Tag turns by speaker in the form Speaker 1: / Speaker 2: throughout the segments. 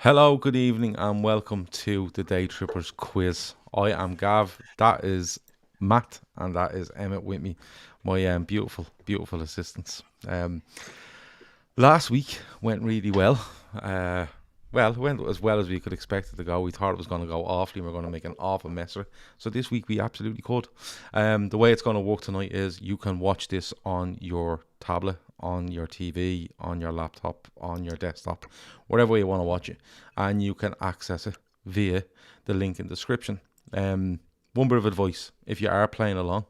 Speaker 1: Hello, good evening, and welcome to the Daytrippers quiz. I am Gav, that is Matt, and that is Emmet with me, my beautiful assistants. Last week went really well. It went as well as we could expect it to go. We thought it was going to go awfully, and we are going to make an awful mess of it. So this week we absolutely could. The way it's going to work tonight is you can watch this on your tablet, on your TV, on your laptop, on your desktop, wherever way you want to watch it, and you can access it via the link in the description. One bit of advice: if you are playing along,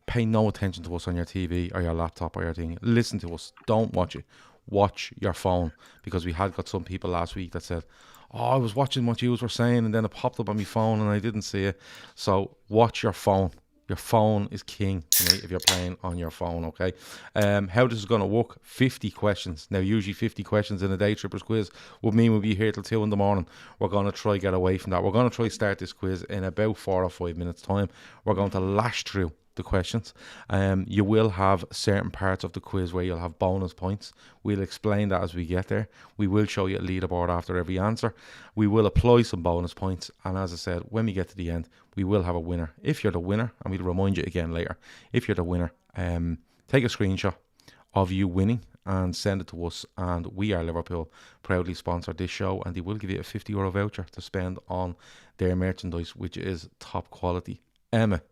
Speaker 1: pay no attention to us on your TV or your laptop or your thing. Listen to us. Don't watch it. Watch your phone, because we had got some people last week that said, "Oh, I was watching what you were saying, and then it popped up on my phone, and I didn't see it." So watch your phone. Your phone is king tonight if you're playing on your phone, okay? How this is going to work: 50 questions. Now, usually 50 questions in a Daytrippers quiz would mean we'll be here till 2 in the morning. We're going to try get away from that. We're going to try start this quiz in about 4 or 5 minutes' time. We're going to lash through the questions. You will have certain parts of the quiz where you'll have bonus points. We'll explain that as we get there. We will show you a leaderboard after every answer. We will apply some bonus points, and as I said, when we get to the end, we will have a winner. If you're the winner, and we'll remind you again later, if you're the winner, take a screenshot of you winning and send it to us, and We Are Liverpool proudly sponsor this show, and they will give you a €50 voucher to spend on their merchandise, which is top quality. Emma,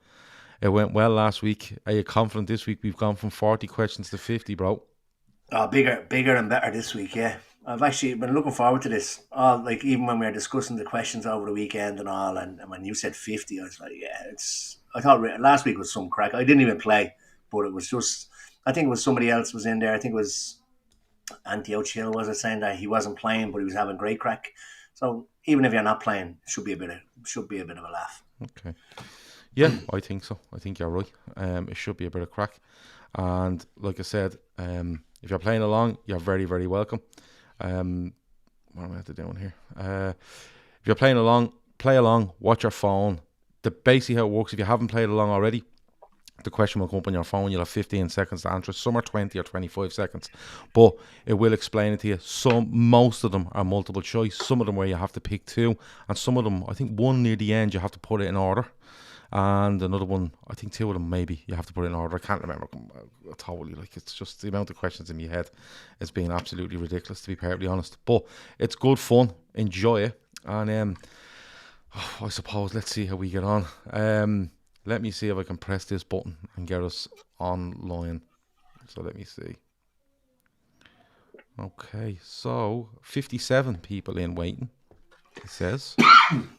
Speaker 1: it went well last week. Are you confident this week we've gone from 40 questions to 50, bro?
Speaker 2: Oh, bigger and better this week, yeah. I've actually been looking forward to this. Like even when we were discussing the questions over the weekend and all, and when you said 50, I was like, yeah, it's. I thought last week was some crack. I didn't even play, but it was just. I think it was somebody else was in there. I think it was Anti O'Chill was it saying that he wasn't playing, but he was having great crack. So even if you're not playing, it should be a bit of a laugh.
Speaker 1: Okay. Yeah, I think so. I think you're right. It should be a bit of crack. And like I said, if you're playing along, you're very, very welcome. What am I have to do here? If you're playing along, play along, watch your phone. Basically how it works, if you haven't played along already, the question will come up on your phone. You'll have 15 seconds to answer. Some are 20 or 25 seconds, but it will explain it to you. Most of them are multiple choice. Some of them where you have to pick two, and some of them, I think one near the end, you have to put it in order. And another one, I think two of them maybe you have to put it in order. I can't remember totally. Like, it's just the amount of questions in my head is being absolutely ridiculous, to be perfectly honest. But it's good fun. Enjoy it. And I suppose let's see how we get on. Let me see if I can press this button and get us online. So let me see. Okay, so 57 people in waiting, it says.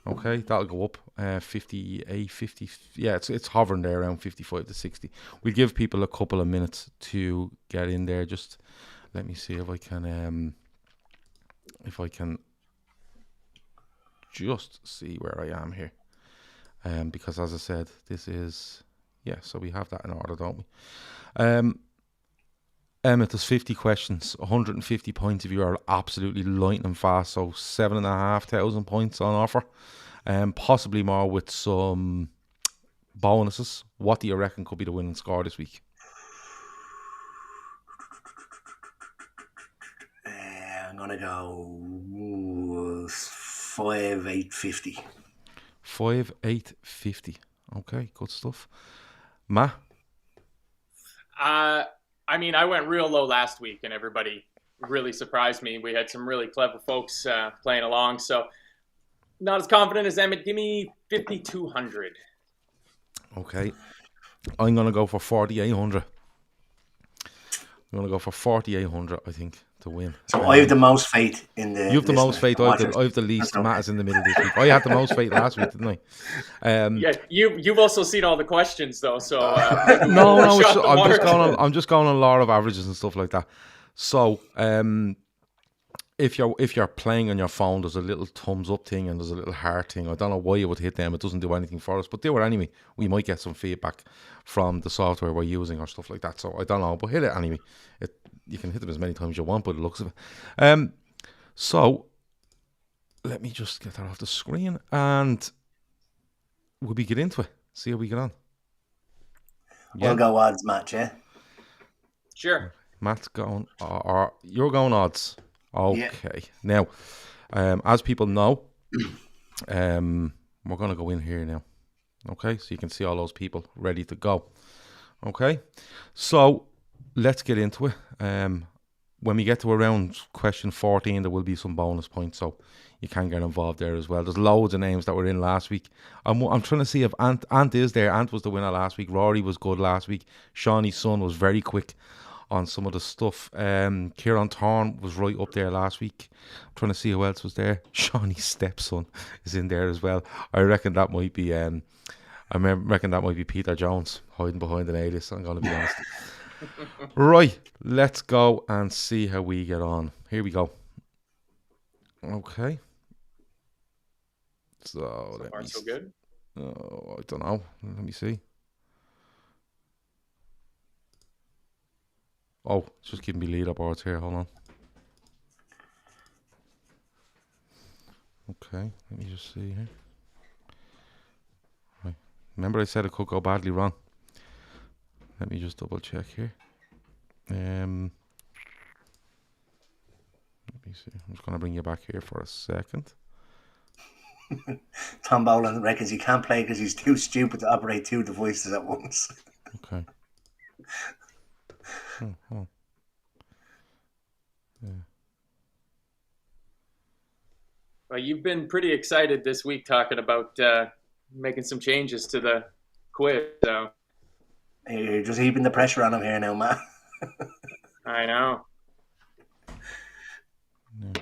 Speaker 1: Okay, that'll go up 58, 50. Yeah, it's hovering there around 55 to 60. We'll give people a couple of minutes to get in there. Just let me see if I can just see where I am here. Because as I said, this is, so we have that in order, don't we? Emmet, there's 50 questions, 150 points if you are absolutely lightning fast, so 7,500 points on offer, possibly more with some bonuses. What do you reckon could be the winning score this week?
Speaker 2: I'm gonna go 5,850.
Speaker 1: 5,850. Okay, good stuff. Ma?
Speaker 3: I mean, I went real low last week, and everybody really surprised me. We had some really clever folks playing along, so not as confident as Emmett. Give me 5,200.
Speaker 1: Okay, I'm gonna go for 4,800. I'm gonna go for 4,800. I think to win.
Speaker 2: So I have the most faith in the.
Speaker 1: You have the most faith. I have the least. Matt is in the middle this week. I had the most faith last week, didn't I?
Speaker 3: Yeah, you've also seen all the questions though, so
Speaker 1: no. I'm just going on law of averages and stuff like that. So, if you're playing on your phone, there's a little thumbs up thing and there's a little heart thing. I don't know why you would hit them. It doesn't do anything for us, but do it anyway. We might get some feedback from the software we're using or stuff like that. So I don't know, but hit it anyway. You can hit them as many times as you want by the looks of it. So let me just get that off the screen and we'll get into it. See how we get on.
Speaker 2: We'll go odds match, yeah?
Speaker 3: Sure.
Speaker 1: Matt's going, or you're going odds. Okay. Yeah. Now, As people know, we're going to go in here now. Okay, so you can see all those people ready to go. Okay, so let's get into it. When we get to around question 14, there will be some bonus points, so you can get involved there as well. There's loads of names that were in last week. I'm trying to see if Ant is there. Ant was the winner last week. Rory was good last week. Shawnee's son was very quick on some of the stuff. Kieran Thorne was right up there last week. I'm trying to see who else was there. Shawnee's stepson is in there as well. I reckon that might be reckon that might be Peter Jones hiding behind an alias, I'm going to be honest. Right, let's go and see how we get on. Here we go. Okay. So
Speaker 3: far, so good.
Speaker 1: Oh, I don't know. Let me see. Oh, it's just giving me leaderboards here. Hold on. Okay, let me just see here. Right. Remember I said it could go badly wrong. Let me just double check here. Let me see. I'm just going to bring you back here for a second.
Speaker 2: Tom Boland reckons he can't play because he's too stupid to operate 2 devices at once.
Speaker 1: Okay. Oh. Yeah.
Speaker 3: Well, you've been pretty excited this week talking about making some changes to the quiz. So
Speaker 2: You're just heaping the pressure on him here now, Matt.
Speaker 3: I know.
Speaker 1: Yeah.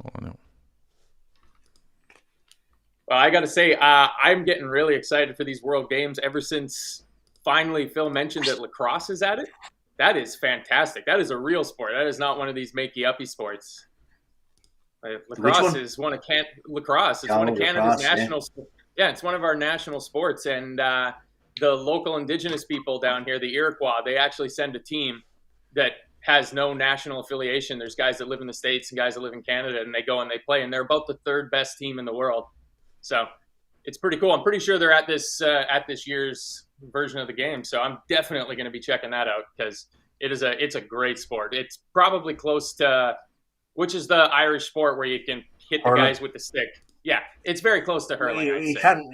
Speaker 1: Oh, no.
Speaker 3: Well, I got to say, I'm getting really excited for these World Games ever since finally Phil mentioned that lacrosse is at it. That is fantastic. That is a real sport. That is not one of these makey-uppy sports. Lacrosse is one of Canada's national. Yeah, it's one of our national sports, and the local Indigenous people down here, the Iroquois, they actually send a team that has no national affiliation. There's guys that live in the States and guys that live in Canada, and they go and they play, and they're about the 3rd best team in the world. So it's pretty cool. I'm pretty sure they're at this year's version of the game. So I'm definitely going to be checking that out because it's a great sport. It's probably close to, which is the Irish sport where you can hit the guys with the stick. Yeah, it's very close to hurling.
Speaker 2: You can't.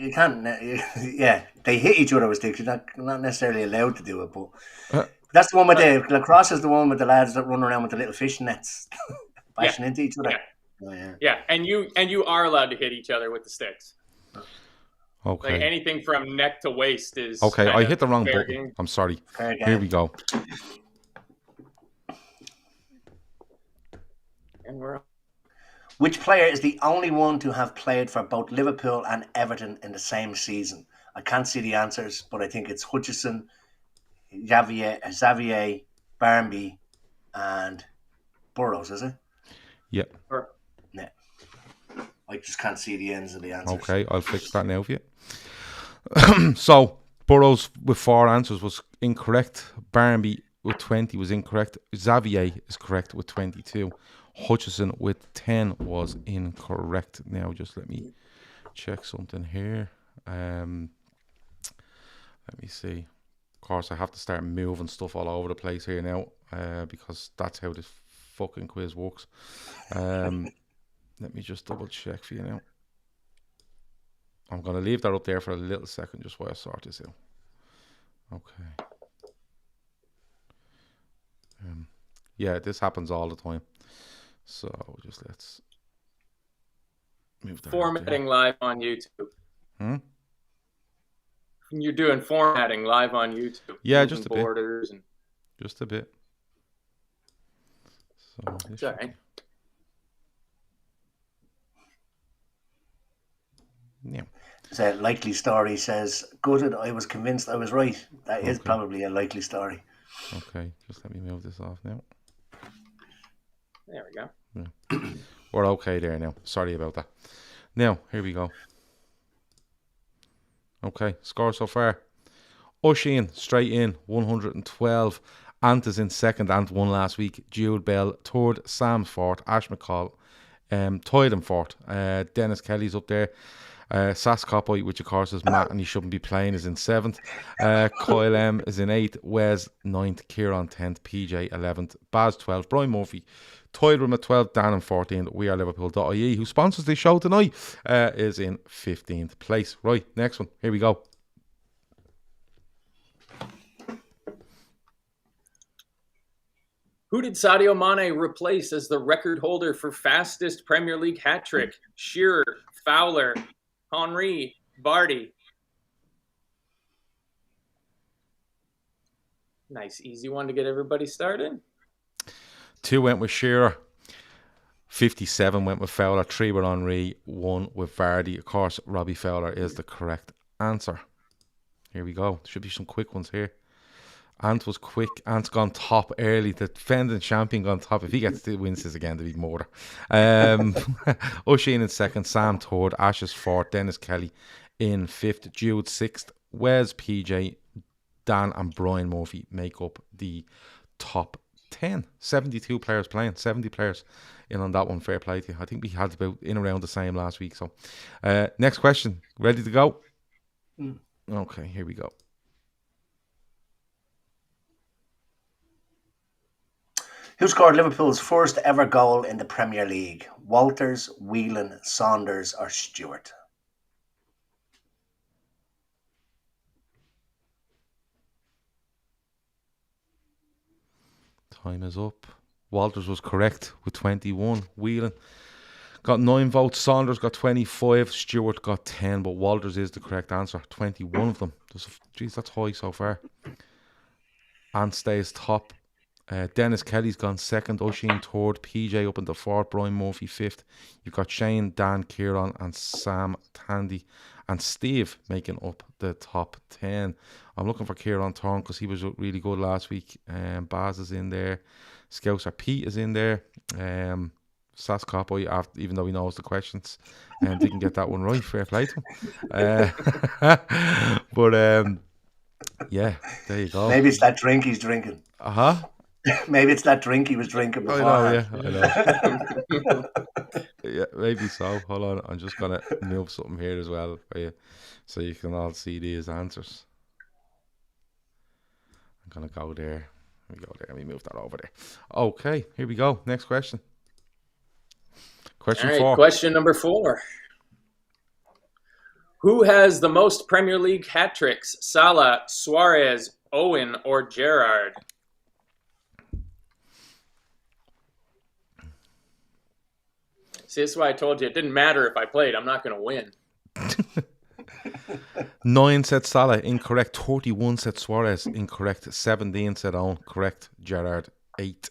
Speaker 2: Yeah, they hit each other with sticks. You're not necessarily allowed to do it, but that's the one with the lacrosse is the one with the lads that run around with the little fishing nets, bashing into each other.
Speaker 3: Yeah.
Speaker 2: Oh,
Speaker 3: yeah, and you are allowed to hit each other with the sticks.
Speaker 1: Okay.
Speaker 3: Like anything from neck to waist is
Speaker 1: okay. I hit the wrong button.
Speaker 3: Game.
Speaker 1: I'm sorry. Here we go.
Speaker 3: And we're.
Speaker 2: Which player is the only one to have played for both Liverpool and Everton in the same season? I can't see the answers, but I think it's Hutchison, Xavier, Barmby, and Burrows, is it?
Speaker 1: Yep.
Speaker 2: Yeah. I just can't see the ends of the answers.
Speaker 1: Okay, I'll fix that now for you. So, Burrows with 4 answers was incorrect. Barmby with 20 was incorrect. Xavier is correct with 22. Hutchison with 10 was incorrect. Now, just let me check something here. Let me see. Of course, I have to start moving stuff all over the place here now because that's how this fucking quiz works. Let me just double check for you now. I'm going to leave that up there for a little second just while I sort this out. Okay. Yeah, this happens all the time. So just let's move that.
Speaker 3: Formatting live on YouTube. You're doing formatting live on YouTube.
Speaker 1: Yeah, just a
Speaker 3: borders
Speaker 1: bit. Just a bit. So
Speaker 3: it's all right.
Speaker 1: Yeah.
Speaker 2: So likely story says, gutted, I was convinced I was right. That is probably a likely story.
Speaker 1: Okay, just let me move this off now.
Speaker 3: There we go.
Speaker 1: Yeah. We're okay there now. Sorry about that. Now, here we go. Okay, score so far. Oisin, straight in, 112. Ant is in second. Ant won last week. Jude Bell, third. Sam fourth. Ash McCall, Toyd in fourth. Dennis Kelly's up there. Sas Coppoy, which of course is Matt and he shouldn't be playing, is in 7th. Kyle M is in 8th. Wes 9th. Kieran 10th. PJ 11th. Baz 12th. Brian Murphy tied room at 12th. Dan in 14th. We are Liverpool.ie, who sponsors the show tonight, is in 15th place. Right, next one. Here we go.
Speaker 3: Who did Sadio Mane replace as the record holder for fastest Premier League hat-trick? Shearer, Fowler, Henry, Vardy. Nice, easy one to get everybody started.
Speaker 1: 2 went with Shearer. 57 went with Fowler. 3 with Henry. 1 with Vardy. Of course, Robbie Fowler is the correct answer. Here we go. Should be some quick ones here. Ant was quick. Ant's gone top early. The defending champion gone top. If he gets to wins this again, there'll be more. O'Sheen in 2nd. Sam 3rd. Ash is 4th. Dennis Kelly in 5th. Jude 6th. Wes, PJ, Dan and Brian Murphy make up the top 10. 72 players playing. 70 players in on that one. Fair play to you. I think we had about in around the same last week. So, next question. Ready to go? Okay, here we go.
Speaker 2: Who scored Liverpool's first ever goal in the Premier League? Walters, Whelan, Saunders or Stewart?
Speaker 1: Time is up. Walters was correct with 21. Whelan got 9 votes. Saunders got 25. Stewart got 10. But Walters is the correct answer. 21 of them. Jeez, that's high so far. Ant stays top. Dennis Kelly's gone 2nd. O'Sheen 3rd. PJ up into 4th. Brian Murphy 5th. You've got Shane, Dan, Kieran and Sam, Tandy and Steve making up the top 10. I'm looking for Kieran Thorne because he was really good last week. Baz is in there. Scouser Pete is in there. Sas Coppoy, even though he knows the questions, didn't get that one right. Fair play to him. But yeah, there you go.
Speaker 2: Maybe it's that drink he's drinking. Maybe it's that drink he was drinking before.
Speaker 1: I know. Yeah, maybe so. Hold on, I'm just gonna move something here as well for you, so you can all see these answers. I'm gonna go there. Let me go there. Let me move that over there. Okay, here we go. Next question. Question 4.
Speaker 3: Question number 4. Who has the most Premier League hat tricks? Salah, Suarez, Owen, or Gerrard? See, this is why I told you it didn't matter if I played. I'm not going to win.
Speaker 1: 9 said Salah, incorrect. 31 said Suarez, incorrect. 17 said Owen, correct. Gerrard, 8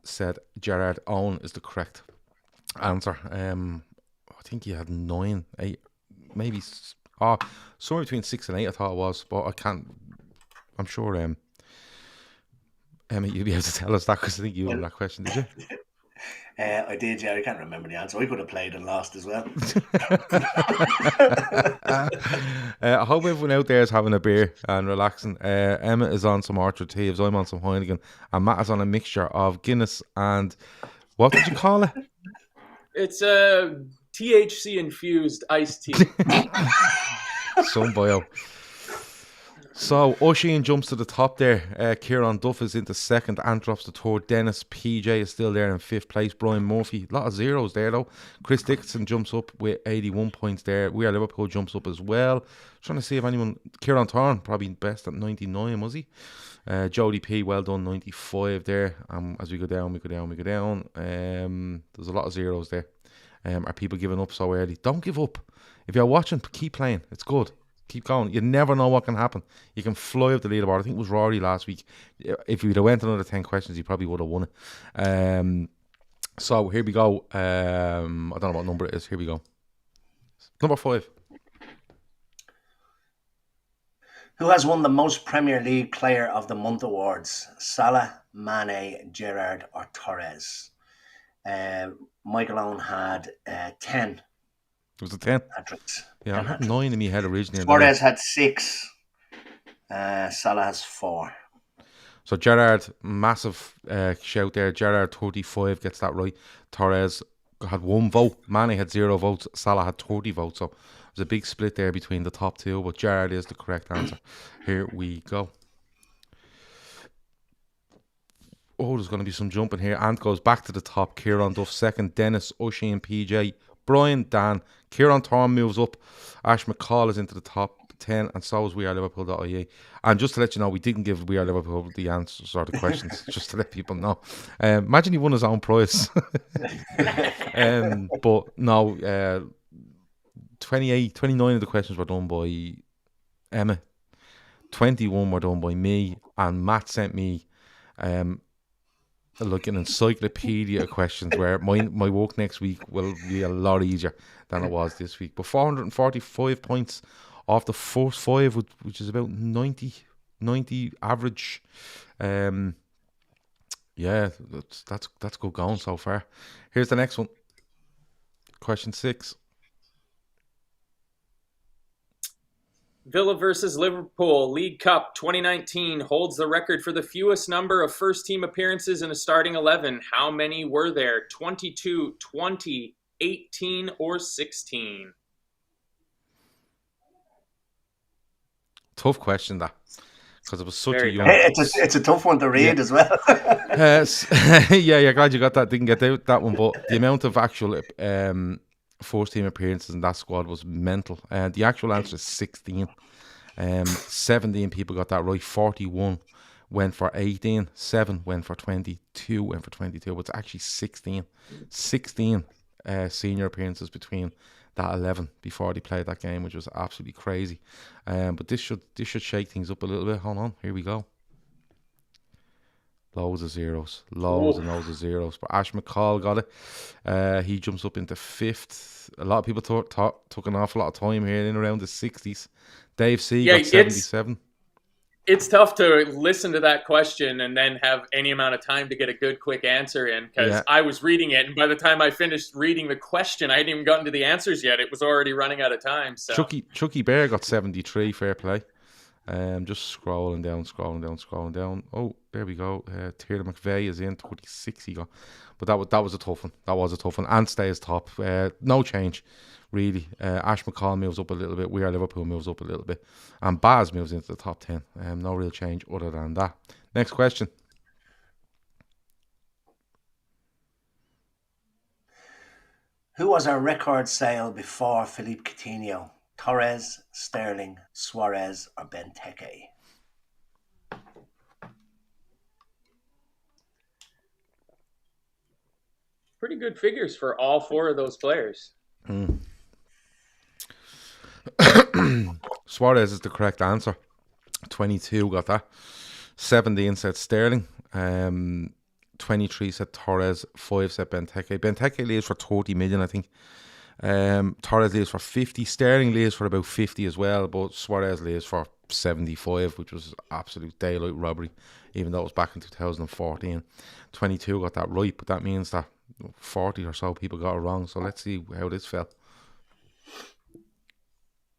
Speaker 1: said Gerrard. Owen is the correct answer. I think he had 9, 8, maybe somewhere between 6 and 8. I thought it was, but I can't. I'm sure Emmet, you'll be able to tell us that because I think you had that question, did you?
Speaker 2: I did, yeah. I can't remember the answer. I could have played and lost as well.
Speaker 1: I hope everyone out there is having a beer and relaxing. Emmet is on some Orchard Thieves. I'm on some Heineken, and Matt is on a mixture of Guinness and what did you call it?
Speaker 3: It's a THC infused iced tea.
Speaker 1: Some bio. So O'Sheen jumps to the top there. Kieran Duff is into 2nd. Ant drops to 3rd. Dennis PJ is still there in 5th place. Brian Murphy, a lot of zeros there though. Chris Dixon jumps up with 81 points there. We Are Liverpool jumps up as well. Trying to see if anyone. Kieran Thorne probably best at 99, was he? Jody P, well done, 95 there. As we go down. There's a lot of zeros there. Are people giving up so early? Don't give up. If you're watching, keep playing. It's good. Keep going. You never know what can happen. You can fly up the leaderboard. I think it was Rory last week. If we'd have went another 10 questions, he probably would have won it. So here we go. I don't know what number it is. Here we go. Number 5.
Speaker 2: Who has won the most Premier League Player of the Month awards? Salah, Mane, Gerrard or Torres? Michael Owen had 10.
Speaker 1: It was a 10.
Speaker 2: Hat-tricks.
Speaker 1: Yeah, I had 9 in my head originally.
Speaker 2: Torres had 6. Salah has 4.
Speaker 1: So Gerrard, massive shout there. Gerrard 35 gets that right. Torres had 1 vote. Mane had 0 votes. Salah had 30 votes. So there's a big split there between the top two. But Gerrard is the correct answer. Here we go. Oh, there's going to be some jumping here. Ant goes back to the top. Kieran Duff second. Dennis, Oisin, PJ, Brian, Dan. Kieran Thorne moves up. Ash McCall is into the top 10, and so is weareliverpool.ie. And just to let you know, we didn't give We Are Liverpool the answers or the questions, just to let people know. Imagine he won his own prize. But no, 29 of the questions were done by Emma. 21 were done by me, and Matt sent me like an encyclopedia of questions where my work next week will be a lot easier than it was this week. But 445 points off the first 5, which is about 90 average. Yeah, that's good going so far. Here's the next one. Question 6.
Speaker 3: Villa versus Liverpool, League Cup 2019 holds the record for the fewest number of first-team appearances in a starting 11. How many were there? 22, 20, 18, or 16?
Speaker 1: Tough question, that. Because it was such
Speaker 3: Very
Speaker 1: a young...
Speaker 2: It's a tough one to read as well.
Speaker 1: Yeah, glad you got that. Didn't get out that one, but the amount of actual first team appearances in that squad was mental. The actual answer is 16. 17 people got that right. 41 went for 18. 7 went for 20. 2 went for 22. But it's actually 16. 16 senior appearances between that 11 before they played that game, which was absolutely crazy. But this should shake things up a little bit. Hold on, here we go. Loads of zeros. Loads and loads of zeros. But Ash McCall got it. He jumps up into 5th. A lot of people took an awful lot of time here in around the 60s. Dave C got 77.
Speaker 3: It's tough to listen to that question and then have any amount of time to get a good, quick answer in, because I was reading it, and by the time I finished reading the question, I hadn't even gotten to the answers yet. It was already running out of time. So
Speaker 1: Chucky Bear got 73. Fair play. Just scrolling down. Oh, there we go. Tierra McVeigh is in 36. He got, but that was a tough one. That was a tough one. And stays top. No change, really. Ash McCall moves up a little bit. We Are Liverpool moves up a little bit, and Baz moves into the top 10. No real change other than that. Next question.
Speaker 2: Who was our record sale before Philippe Coutinho? Torres, Sterling, Suarez, or Benteke?
Speaker 3: pretty good figures for all 4 of those players.
Speaker 1: Suarez is the correct answer. 22 got that. 17 said Sterling. 23 said Torres. 5 said Benteke. Benteke leaves for 30 million, I think. Torres leaves for 50. Sterling leaves for about 50 as well, but Suarez leaves for 75, which was absolute daylight robbery, even though it was back in 2014. 22 got that right, but that means that 40 or so people got it wrong. So let's see how this fell.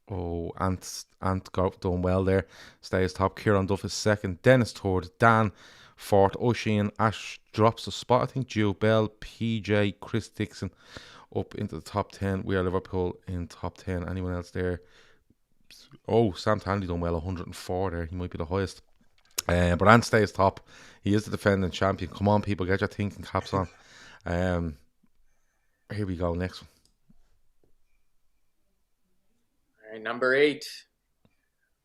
Speaker 1: Oh, Ant got done well there. Stays top. Kieran Duff is second. Dennis third. Dan fourth. Oisin. Ash drops a spot. I think Joe Bell, PJ, Chris Dixon up into the top 10. We Are Liverpool in top 10. Anyone else there? Oh, Sam Tanley done well. 104 there. He might be the highest. But Ant stays top. He is the defending champion. Come on, people, get your thinking caps on. Here we go. Next one.
Speaker 3: All right, number 8.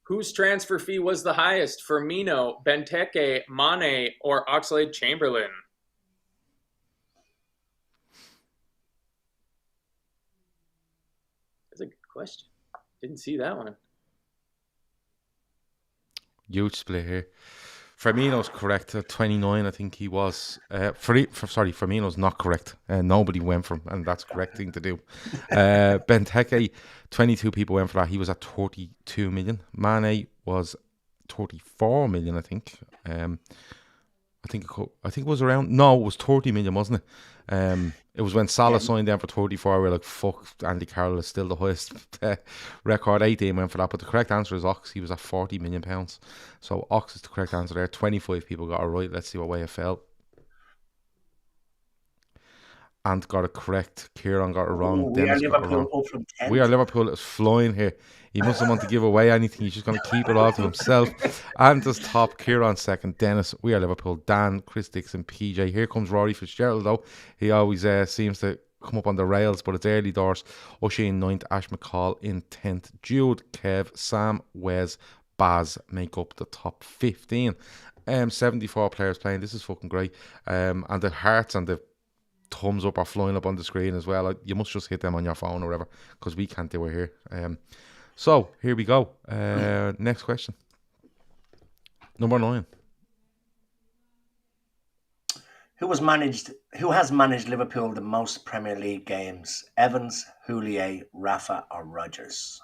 Speaker 3: Whose transfer fee was the highest? Firmino, Benteke, Mane, or Oxlade-Chamberlain? That's a good question. Didn't see that one.
Speaker 1: Huge split here. Firmino's correct at 29, I think he was. Firmino's not correct. Nobody went for him, and that's the correct thing to do. Benteke, 22 people went for that. He was at 32 million. Mane was 34 million, I think. I think it was around. No, it was 30 million, wasn't it? It was when Salah signed them for 34. We were like, fuck, Andy Carroll is still the highest record. 18 went for that, but the correct answer is Ox. He was at 40 million pounds. So Ox is the correct answer there. 25 people got it right. Let's see what way it fell. Ant got it correct. Kieran got it wrong.
Speaker 2: We are
Speaker 1: Dennis got it wrong.
Speaker 2: Liverpool up from 10th.
Speaker 1: We are Liverpool is flying here. He mustn't want to give away anything. He's just going to keep it all to himself. Ant is top. Kieran second. Dennis, we are Liverpool. Dan, Chris Dixon, PJ. Here comes Rory Fitzgerald though. He always seems to come up on the rails, but it's early doors. O'Shea in 9th. Ash McCall in 10th. Jude, Kev, Sam, Wes, Baz make up the top 15. 74 players playing. This is fucking great. And the hearts and the thumbs up are flying up on the screen as well. You must just hit them on your phone or whatever, because we can't do it here. So here we go. Next question. Number 9.
Speaker 2: Who has managed Liverpool the most Premier League games? Evans, Houllier, Rafa, or Rodgers?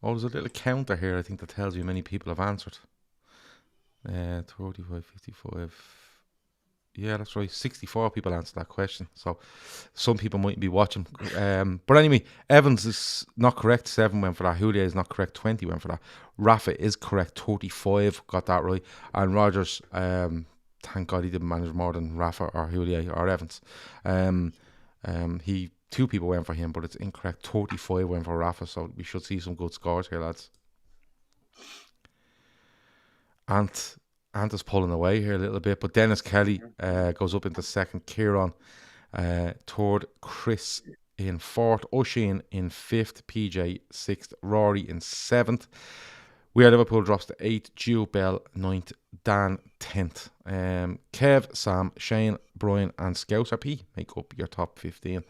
Speaker 1: Oh, there's a little counter here, I think, that tells you many people have answered. 35, 55. Yeah, that's right. 64 people answered that question. So some people might be watching. But anyway, Evans is not correct. 7 went for that. Houllier is not correct. 20 went for that. Rafa is correct. 35 got that right. And Rodgers, thank God he didn't manage more than Rafa or Houllier or Evans. 2 people went for him, but it's incorrect. 35 went for Rafa. So we should see some good scores here, lads. Ant is pulling away here a little bit, but Dennis Kelly goes up into second. Kieran third. Chris in 4th. O'Shea in 5th. PJ 6th. Rory in 7th. We are Liverpool drops to 8th. Gio Bell 9th. Dan 10th. Kev, Sam, Shane, Brian and Scouser P make up your top 15.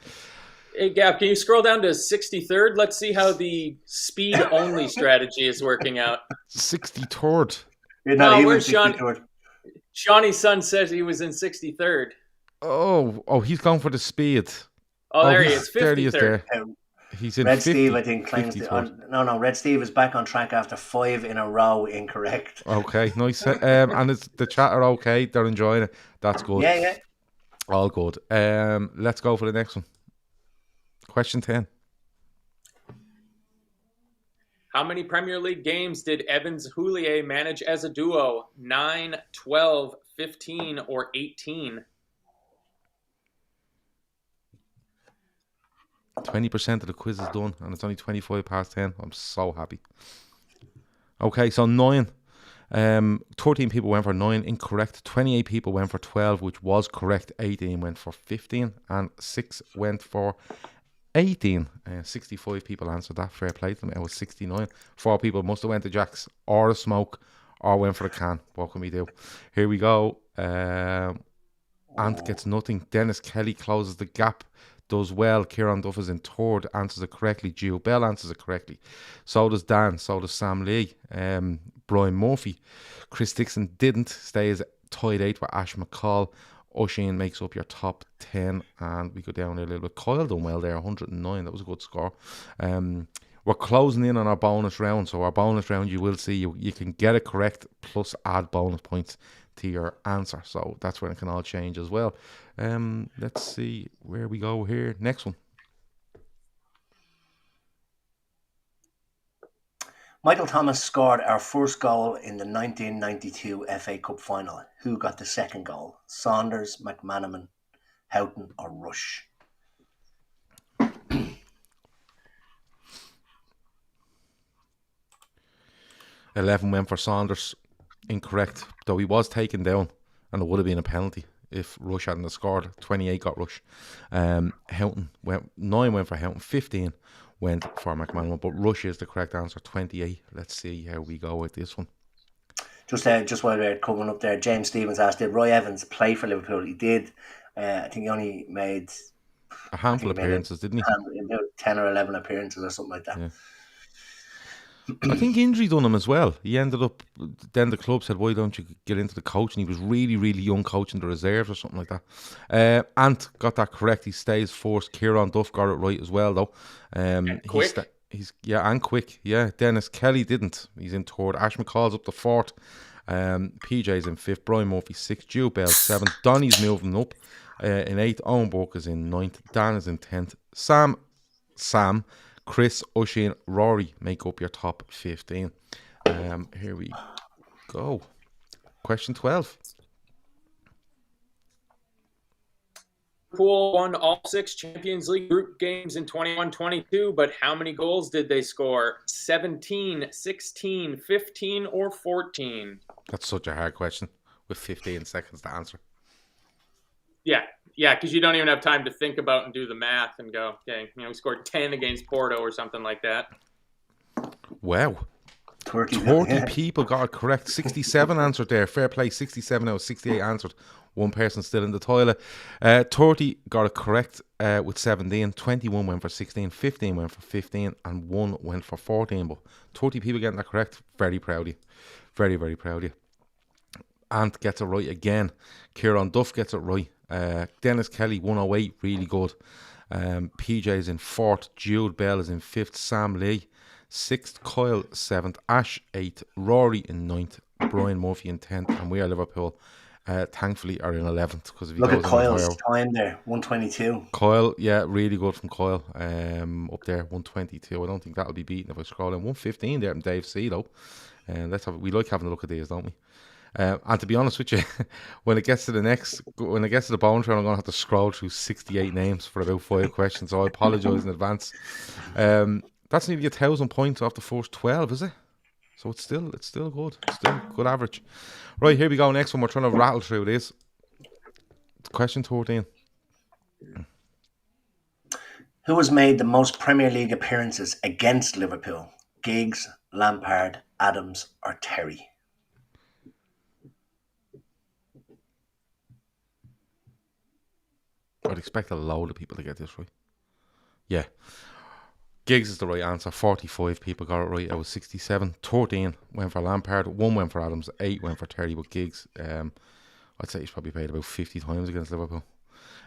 Speaker 3: Hey, Gav, can you scroll down to 63rd? Let's see how the speed-only strategy is working out.
Speaker 1: 63rd.
Speaker 3: No, where's Sean? Shawnee's son says he was in 63rd.
Speaker 1: Oh, he's gone for the speed.
Speaker 3: Oh, there he is, 53rd.
Speaker 1: There he is there. He's in
Speaker 2: Red
Speaker 1: 50,
Speaker 2: Steve, I think, claims no. Red Steve is back on track after 5 in a row incorrect.
Speaker 1: Okay, nice. And it's the chat are okay. They're enjoying it. That's good.
Speaker 2: Yeah.
Speaker 1: All good. Let's go for the next one. Question 10.
Speaker 3: How many Premier League games did Evans Houllier manage as a duo? 9, 12, 15, or 18?
Speaker 1: 20% of the quiz is done, and it's only 25 past 10. I'm so happy. Okay, so 9. 13 people went for 9, incorrect. 28 people went for 12, which was correct. 18 went for 15, and 6 went for 18. 65 people answered that. Fair play to them. It was 69. 4 people must have went to Jack's or a smoke or went for a can. What can we do? Here we go. Ant gets nothing. Dennis Kelly closes the gap. Does well. Kieran Duff is in 3rd. Answers it correctly. Gio Bell answers it correctly. So does Dan. So does Sam Lee. Brian Murphy. Chris Dixon didn't. Stays tied 8 with Ash McCall. O'Shea makes up your top 10, and we go down there a little bit. Kyle done well there, 109. That was a good score. We're closing in on our bonus round. So our bonus round, you will see you can get it correct plus add bonus points to your answer. So that's when it can all change as well. Let's see where we go here. Next one.
Speaker 2: Michael Thomas scored our first goal in the 1992 FA Cup final. Who got the second goal? Saunders, McManaman, Houghton, or Rush?
Speaker 1: 11 went for Saunders. Incorrect. Though he was taken down, and it would have been a penalty if Rush hadn't have scored. 28 got Rush. Houghton 9 went for Houghton. 15 went for McManaman, but Rush is the correct answer. 28. Let's see how we go with this one.
Speaker 2: Just while we're coming up there, James Stevens asked, did Roy Evans play for Liverpool? He did. I think he only made
Speaker 1: a handful of appearances, didn't he?
Speaker 2: 10 or 11 appearances or something like that.
Speaker 1: Yeah. I think injury done him as well. He ended up, then the club said, why don't you get into the coaching? He was really, really young coaching the reserves or something like that. Ant got that correct. He stays first. Kieran Duff got it right as well, though.
Speaker 3: Quick.
Speaker 1: And quick. Yeah, Dennis Kelly didn't. He's in 3rd. Ash McCall's up to 4th. PJ's in 5th. Brian Murphy 6th. Gio Bell 7th. Donny's moving up in 8th. Owen Burke is in 9th. Dan is in 10th. Sam, Chris, O'Shea, Rory make up your top 15. Here we go. Question 12.
Speaker 3: Liverpool won all 6 Champions League group games in 21-22, but how many goals did they score? 17, 16, 15, or 14?
Speaker 1: That's such a hard question with 15 seconds to answer.
Speaker 3: Yeah, because you don't even have time to think about and do the math and go, okay, we scored 10 against Porto or something like that.
Speaker 1: Wow.
Speaker 2: 30
Speaker 1: people got it correct. 67 answered there. Fair play. 67 out of 68 answered. One person still in the toilet. 30 got it correct with 17. 21 went for 16. 15 went for 15. And 1 went for 14. But 30 people getting that correct. Very proud of you. Very, very proud of you. Ant gets it right again. Kieran Duff gets it right. Dennis Kelly, 108. Really good. PJ is in 4th. Jude Bell is in 5th. Sam Lee, 6th. Kyle, 7th. Ash, 8th. Rory in 9th. Brian Murphy in 10th. And we are Liverpool. Thankfully are in 11th because if he
Speaker 2: look
Speaker 1: goes
Speaker 2: at Kyle's time there, 122.
Speaker 1: Kyle, yeah, really good from Kyle. Up there, 122. I don't think that'll be beaten if I scroll in. 115 there from Dave C though. And we like having a look at these, don't we? And to be honest with you, when it gets to the bonus round, I'm going to have to scroll through 68 names for about 5 questions. So I apologise in advance. That's nearly 1,000 points off the first 12, is it? So it's still good. It's still good average. Right, here we go. Next one. We're trying to rattle through this. Question 13.
Speaker 2: Who has made the most Premier League appearances against Liverpool? Giggs, Lampard, Adams, or Terry?
Speaker 1: I'd expect a load of people to get this right. Yeah. Giggs is the right answer. 45 people got it right. It was 67. 13 went for Lampard. 1 went for Adams. 8 went for Terry. But Giggs, I'd say he's probably played about 50 times against Liverpool.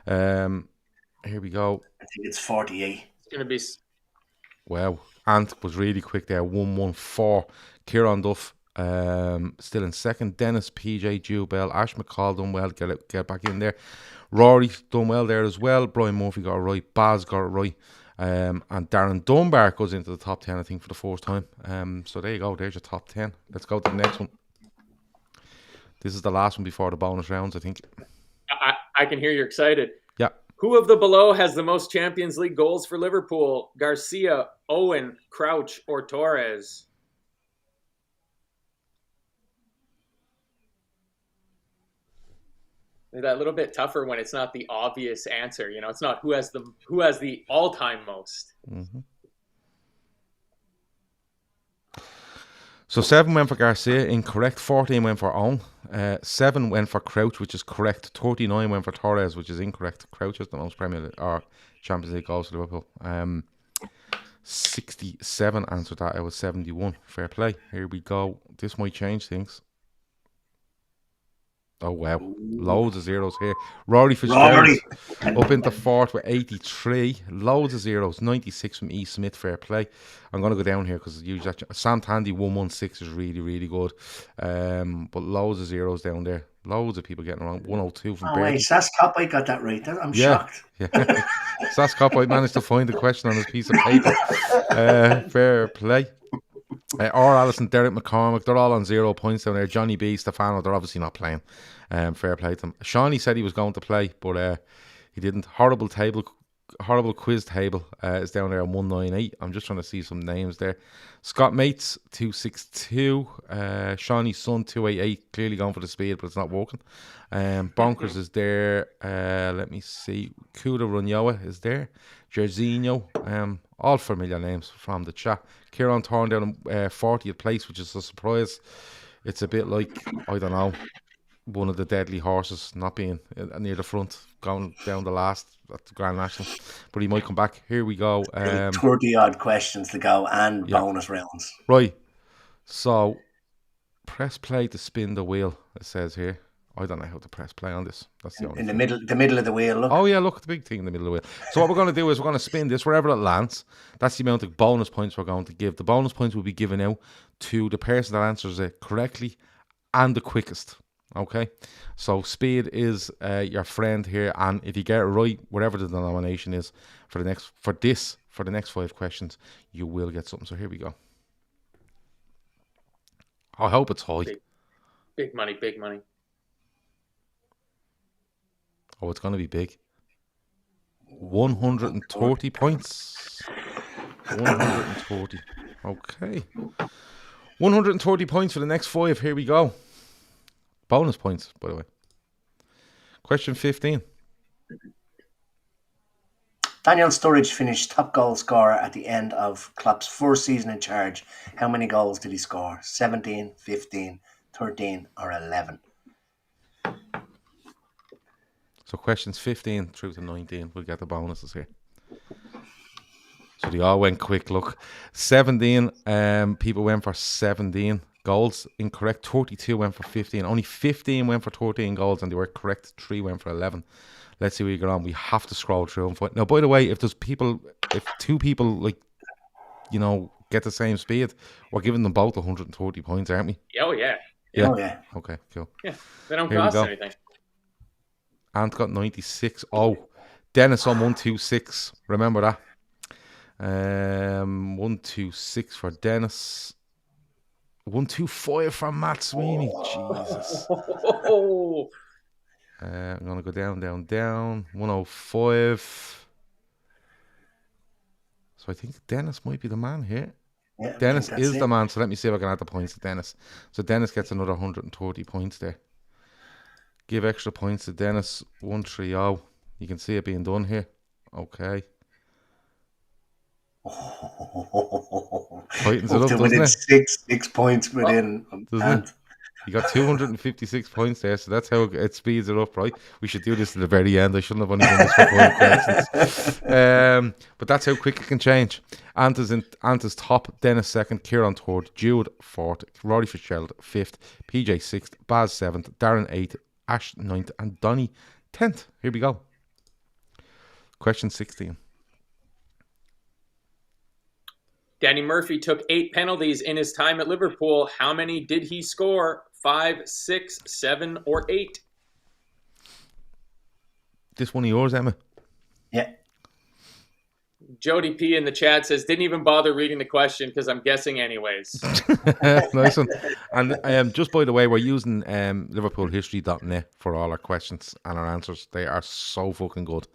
Speaker 1: Here we go.
Speaker 2: I think it's 48.
Speaker 3: It's going to be...
Speaker 1: Wow. Ant was really quick there. 114. Kieran Duff still in 2nd. Dennis, PJ, Jude Bell, Ash McCall done well. Get back in there. Rory done well there as well. Brian Murphy got it right. Baz got it right. And Darren Dunbar goes into the top 10, I think, for the first time. So there you go. There's your top 10. Let's go to the next one. This is the last one before the bonus rounds, I think.
Speaker 3: I can hear you're excited.
Speaker 1: Yeah.
Speaker 3: Who of the below has the most Champions League goals for Liverpool? Garcia, Owen, Crouch, or Torres? That little bit tougher when it's not the obvious answer. It's not who has the all-time most.
Speaker 1: Mm-hmm. So 7 went for Garcia, incorrect. 14 went for Owen. 7 went for Crouch, which is correct. 39 went for Torres, which is incorrect. Crouch has the most Premier League or Champions League goals for Liverpool. 67 answered that out of 71. Fair play. Here we go. This might change things. Oh, wow. Loads of zeros here. Rory Fitzgerald up into 4th with 83. Loads of zeros. 96 from E. Smith. Fair play. I'm going to go down here because Sam Tandy 116 is really, really good. But loads of zeros down there. Loads of people getting around. 102 from Bertie.
Speaker 2: Wait, Sass Copite got that right. I'm shocked.
Speaker 1: Yeah. Sass Copite managed to find the question on his piece of paper. Fair play. Or Allison, Derek McCormick, they're all on 0 points down there. Johnny B, Stefano, they're obviously not playing. Fair play to them. Shawnee said he was going to play, but he didn't. Horrible quiz table is down there on 198. I'm just trying to see some names there. Scott Mates 262. Shawnee's son 288. Clearly going for the speed, but it's not working. Bonkers is there. Let me see. Kuda Runyoa is there. Jorginho. All familiar names from the chat. Kieran Thorne down in 40th place, which is a surprise. It's a bit like, I don't know, one of the deadly horses not being near the front, going down the last at the Grand National. But he might come back. Here we go.
Speaker 2: 30 odd questions to go and bonus rounds.
Speaker 1: Right. So, press play to spin the wheel, it says here. I don't know how to press play on this. That's the only
Speaker 2: in
Speaker 1: thing.
Speaker 2: the middle of the wheel. Look.
Speaker 1: Oh yeah, look, the big thing in the middle of the wheel. So what we're going to do is we're going to spin this wherever it lands. That's the amount of bonus points we're going to give. The bonus points will be given out to the person that answers it correctly and the quickest. Okay, so speed is your friend here, and if you get it right, whatever the denomination is for the next 5 questions, you will get something. So here we go. I hope it's high.
Speaker 3: Big money, big money.
Speaker 1: Oh, it's going to be big. 130 points. 130. Okay. 130 points for the next 5. Here we go. Bonus points, by the way. Question 15.
Speaker 2: Daniel Sturridge finished top goal scorer at the end of Klopp's first season in charge. How many goals did he score? 17, 15, 13 or 11?
Speaker 1: So questions 15 through to 19. We'll get the bonuses here. So they all went quick. Look, 17 people went for 17 goals. Incorrect. 32 went for 15. Only 15 went for 13 goals, and they were correct. 3 went for 11. Let's see where you get on. We have to scroll through and find. Now, by the way, if 2 people get the same speed, we're giving them both 130 points, aren't we?
Speaker 3: Oh yeah.
Speaker 1: Yeah.
Speaker 2: Oh, yeah.
Speaker 1: Okay, cool.
Speaker 3: Yeah, they don't
Speaker 1: Here we
Speaker 3: cost
Speaker 1: go.
Speaker 3: anything.
Speaker 1: Ant got 96. Oh, Dennis on 126. Remember that. 126 for Dennis. 125 for Matt Sweeney. Jesus. I'm going to go down. 105. So I think Dennis might be the man here.
Speaker 2: Yeah,
Speaker 1: Dennis is the man. So let me see if I can add the points to Dennis. So Dennis gets another 130 points there. Give extra points to Dennis. 130. You can see it being done here. Okay. Tightens it up, doesn't it?
Speaker 2: 6 points within.
Speaker 1: Doesn't it? You got 256 points there, so that's how it speeds it up, right? We should do this at the very end. I shouldn't have only done this for 5 questions. But that's how quick it can change. Ant is top, Dennis second, Kieran third, Jude fourth, Rory Fitzgerald fifth, PJ sixth, Baz seventh, Darren eighth, Ash ninth, and Donny 10th. Here we go. Question 16.
Speaker 3: Danny Murphy took 8 penalties in his time at Liverpool. How many did he score? 5, 6, 7, or 8?
Speaker 1: This one of yours, Emma?
Speaker 2: Yeah.
Speaker 3: Jody P in the chat says, didn't even bother reading the question because I'm guessing anyways.
Speaker 1: Nice one. And just by the way, we're using liverpoolhistory.net for all our questions and our answers. They are so fucking good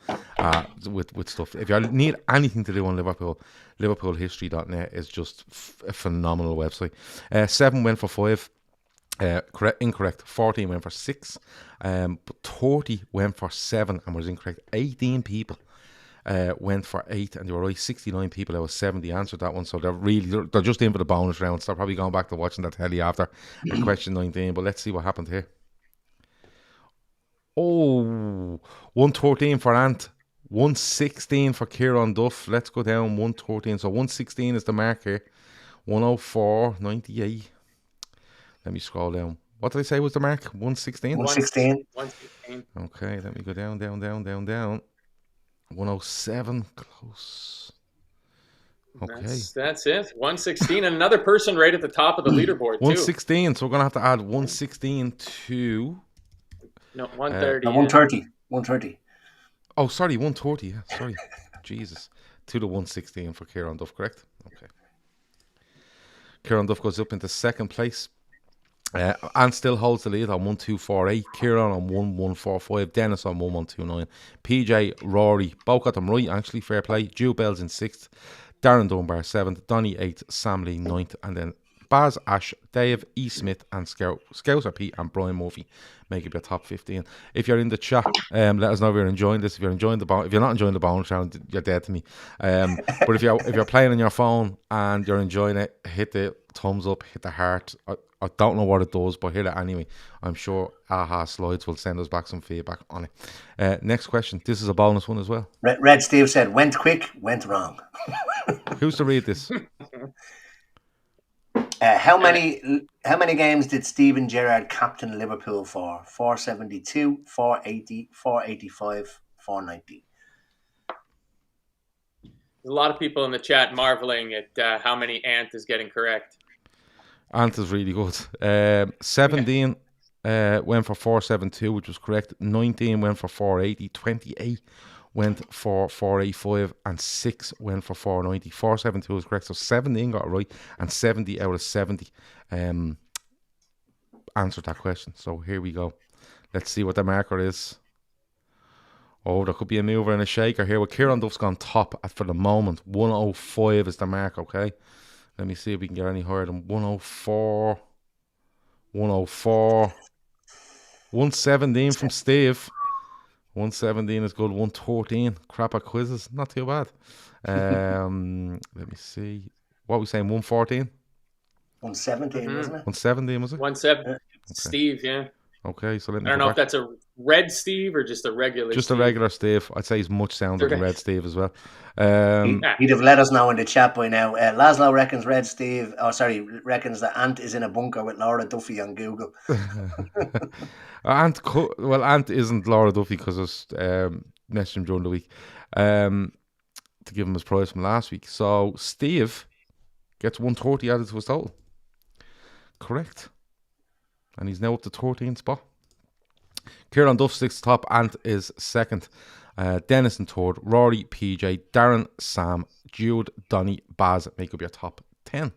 Speaker 1: with stuff. If you need anything to do on Liverpool, liverpoolhistory.net is just a phenomenal website. 7 went for 5. Incorrect. 14 went for 6. But 30 went for 7 and was incorrect. 18 people went for 8 and they were right. 69 people out of 70 answered that one, so they're just in for the bonus rounds. They're probably going back to watching that telly after question 19, but let's see what happened here. 113 for Ant, 116 for Kieran Duff. Let's go down. 113, so 116 is the mark here. 104.98. Let me scroll down. What did I say was the mark? 116?
Speaker 2: 116.
Speaker 1: Okay, let me go down. 107, close. Okay.
Speaker 3: That's it. 116, and another person right at the top of the leaderboard, too.
Speaker 1: 116, so we're going to have to add 116 to...
Speaker 3: No, 130.
Speaker 2: 130. 130.
Speaker 1: Oh, sorry, 130. Yeah, sorry. Jesus. To the 116 for Kieran Duff, correct? Okay. Kieran Duff goes up into second place. And still holds the lead on 1248. Kieran on 1145. Dennis on 1129. PJ, Rory, both got them right, actually. Fair play. Jude Bell's in 6th. Darren Dunbar 7th. Donny 8th. Sam Lee 9th. And then Baz, Ash, Dave, E. Smith, and Scouser Pete and Brian Murphy make up your top 15. If you're in the chat, let us know if you're enjoying this. If you're enjoying if you're not enjoying the bonus round, you're dead to me. But if you're playing on your phone and you're enjoying it, hit the thumbs up, hit the heart. I don't know what it does, but hit it anyway. I'm sure AHA Slides will send us back some feedback on it. Next question. This is a bonus one as well.
Speaker 2: Red Steve said, went quick, went wrong.
Speaker 1: Who's to read this?
Speaker 2: How many games did Steven Gerrard captain Liverpool for? 472, 480, 485, 490.
Speaker 3: There's a lot of people in the chat marveling at how many Ant is getting correct.
Speaker 1: Ant is really good. 17 went for 472, which was correct. 19 went for 480. 28 went for 485. And 6 went for 490. 472 was correct. So 17 got it right. And 70 out of 70 answered that question. So here we go. Let's see what the marker is. Oh, there could be a mover and a shaker here. Well, Kieran Duff's gone top for the moment. 105 is the mark, okay? Let me see if we can get any higher than 104. 104. 117 from Steve. 117 is good. 113. Crap at quizzes. Not too bad. Let me see. What are we saying? 114?
Speaker 2: 117, wasn't it?
Speaker 1: 117, was it?
Speaker 3: 1-7.
Speaker 1: Okay.
Speaker 3: Steve, yeah.
Speaker 1: Okay, so let me
Speaker 3: I don't know if that's a red Steve or just a regular
Speaker 1: just
Speaker 3: Steve.
Speaker 1: a regular Steve. I'd say he's much sounder than Red Steve as well.
Speaker 2: He'd have let us know in the chat by now. Laszlo reckons Red Steve, reckons that Ant is in a bunker with Laura Duffy on Google.
Speaker 1: Ant isn't Laura Duffy because I was messaging him during the week to give him his prize from last week. So Steve gets 130 added to his total. Correct. And he's now up to 13th spot. Kieran Duff sticks top. Ant is second. Dennis in third. Rory, PJ, Darren, Sam, Jude, Donny, Baz make up your top 10.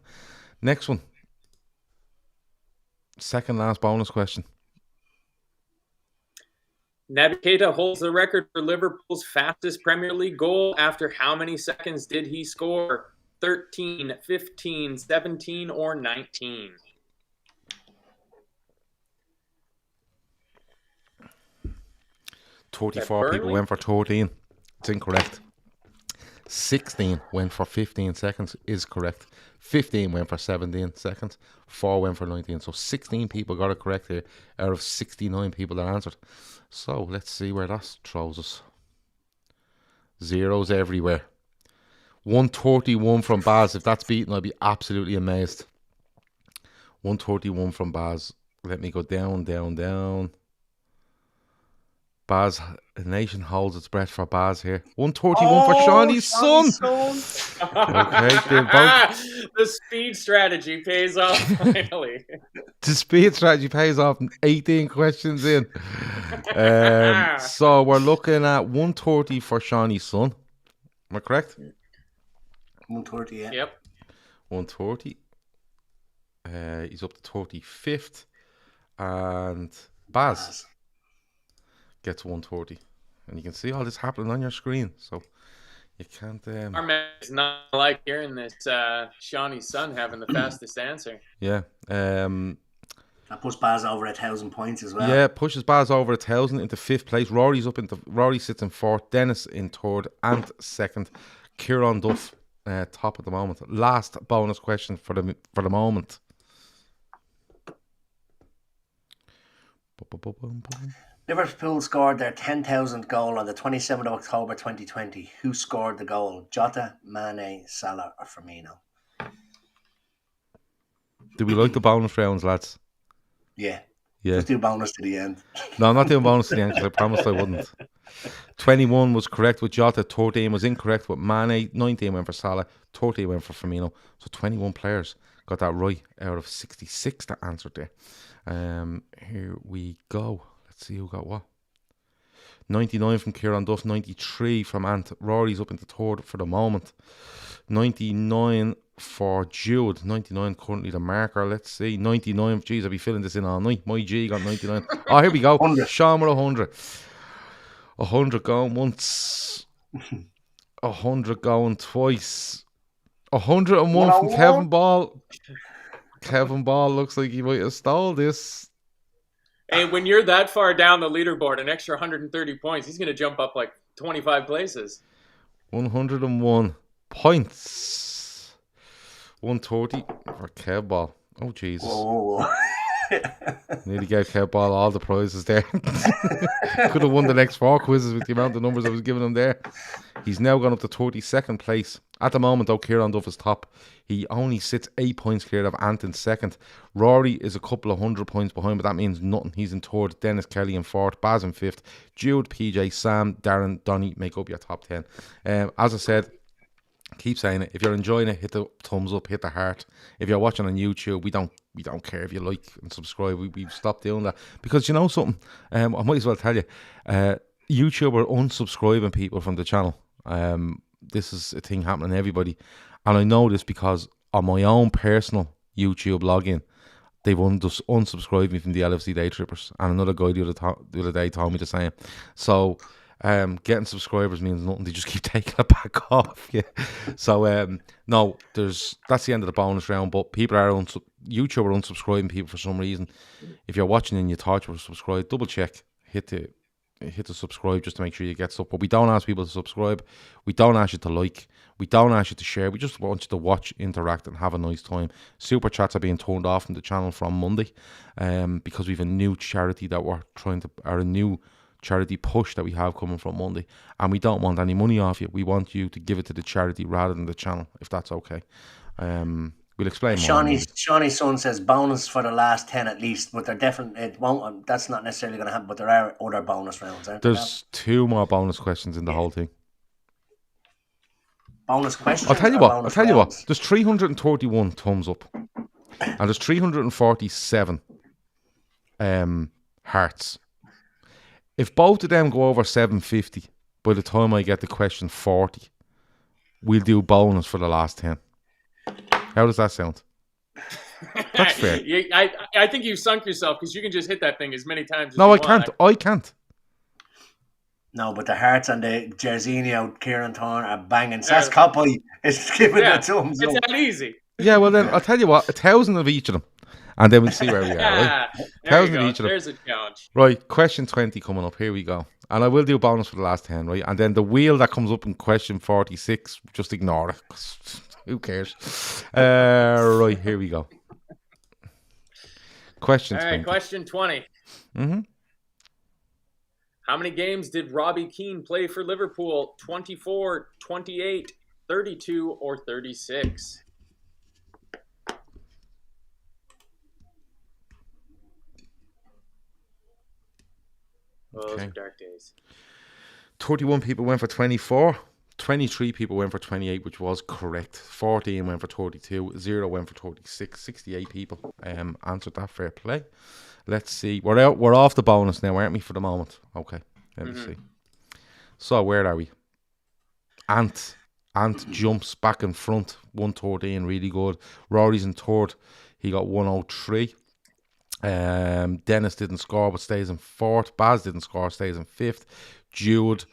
Speaker 1: Next one. Second last bonus question.
Speaker 3: Naby Keita holds the record for Liverpool's fastest Premier League goal. After how many seconds did he score? 13, 15, 17, or 19?
Speaker 1: 34 people went for 13. It's incorrect. 16 went for 15 seconds is correct. 15 went for 17 seconds. 4 went for 19. So 16 people got it correct here out of 69 people that answered. So let's see where that throws us. Zeros everywhere. 131 from Baz. If that's beaten, I'll be absolutely amazed. 131 from Baz. Let me go down, down, down. Baz, the nation holds its breath for Baz here. 131 for Shawnee's son. Okay,
Speaker 3: the speed strategy pays off finally.
Speaker 1: The speed strategy pays off. 18 questions in. So we're looking at 130 for Shawnee's son. Am I correct?
Speaker 2: 130, yeah.
Speaker 3: Yep.
Speaker 1: 130. He's up to 35th. And Baz gets 130. And you can see all this happening on your screen. So you can't...
Speaker 3: Our man is not like hearing this Shawnee's son having the fastest answer.
Speaker 1: Yeah.
Speaker 2: That puts Baz over 1,000 points as well.
Speaker 1: Yeah, pushes Baz over 1,000 into 5th place. Rory sits in 4th. Dennis in 3rd. Ant 2nd. Kieran Duff top at the moment. Last bonus question for the moment.
Speaker 2: Liverpool scored their 10,000th goal on the 27th of October 2020. Who scored the goal? Jota, Mane, Salah or Firmino?
Speaker 1: Do we like the bonus rounds, lads?
Speaker 2: Yeah.
Speaker 1: Yeah.
Speaker 2: Just do bonus to the end.
Speaker 1: No, I'm not doing bonus to the end because I promised I wouldn't. 21 was correct with Jota. 13 was incorrect with Mane. 19 went for Salah. 13 went for Firmino. So 21 players got that right out of 66 that answered there. Here we go. Let's see who got what. 99 from Kieran Duff. 93 from Ant. Rory's up into 3rd for the moment. 99 for Jude. 99 currently the marker. Let's see. 99. Jeez, I'll be filling this in all night. My G got 99. Oh, here we go.
Speaker 2: 100.
Speaker 1: Sean with 100. 100 going once. 100 going twice. 101 from Kevin Ball. Kevin Ball looks like he might have stole this.
Speaker 3: Hey, when you're that far down the leaderboard, an extra 130 points, he's going to jump up like 25 places.
Speaker 1: 101 points. 130 for Kev Ball. Oh, Jesus.
Speaker 2: Oh.
Speaker 1: Nearly gave Kev Ball all the prizes there. Could have won the next 4 quizzes with the amount of numbers I was giving him there. He's now gone up to 32nd place. At the moment, though, Kieran Duff is top. He only sits 8 points clear of Ant in 2nd. Rory is a couple of 100 points behind, but that means nothing. He's in 3rd. Dennis Kelly in 4th. Baz in 5th. Jude, PJ, Sam, Darren, Donny make up your top 10. As I said, keep saying it. If you're enjoying it, hit the thumbs up, hit the heart. If you're watching on YouTube, we don't care if you like and subscribe. We've stopped doing that because you know something. I might as well tell you, YouTube are unsubscribing people from the channel. This is a thing happening to everybody, and I know this because on my own personal YouTube login, they've unsubscribed me from the LFC Daytrippers, and another guy the other day told me the same. So getting subscribers means nothing. They just keep taking it back off. Yeah. So no, that's the end of the bonus round. But people are YouTube are unsubscribing people for some reason. If you're watching and you thought you were subscribed, double check, hit the subscribe just to make sure you get stuff. But we don't ask people to subscribe. We don't ask you to like. We don't ask you to share. We just want you to watch, interact, and have a nice time. Super chats are being turned off from the channel from Monday, because we have a new charity that we're a new charity push that we have coming from Monday, and we don't want any money off you. We want you to give it to the charity rather than the channel, if that's okay. We'll explain more.
Speaker 2: Shawnee's son says bonus for the last 10 at least, but they're definitely, it won't. That's not necessarily going to happen, but there are other bonus rounds.
Speaker 1: There's 2 more bonus questions in the whole thing.
Speaker 2: Bonus questions.
Speaker 1: I'll tell you what. There's 331 thumbs up, and there's 347 hearts. If both of them go over 750 by the time I get to question 40, we'll do bonus for the last 10. How does that sound? That's fair.
Speaker 3: I think you've sunk yourself, because you can just hit that thing as many times as
Speaker 1: No,
Speaker 3: you
Speaker 1: I can't. I can't.
Speaker 2: No, but the hearts and the Jerzinho, Kieran Thorne are banging. Sas Coppy is giving the thumbs up.
Speaker 3: It's that easy.
Speaker 1: Yeah, well then, I'll tell you what, 1,000 of each of them. And then we'll see where we are, right? 1,000 of each of them.
Speaker 3: There's a challenge.
Speaker 1: Right, question 20 coming up. Here we go. And I will do a bonus for the last 10, right? And then the wheel that comes up in question 46, just ignore it. Who cares? Right, here we go. Question 20.
Speaker 3: All right, question 20.
Speaker 1: Mm-hmm.
Speaker 3: How many games did Robbie Keane play for Liverpool? 24, 28, 32, or 36? Those are dark days.
Speaker 1: 31 people went for 24. 23 people went for 28, which was correct. 14 went for 32. 0 went for 36. 68 people answered that. Fair play. Let's see. We're off the bonus now, aren't we, for the moment? Okay. Let me see. So where are we? Ant jumps back in front. 113, really good. Rory's in third. He got 103. Dennis didn't score but stays in fourth. Baz didn't score, stays in fifth. Jude,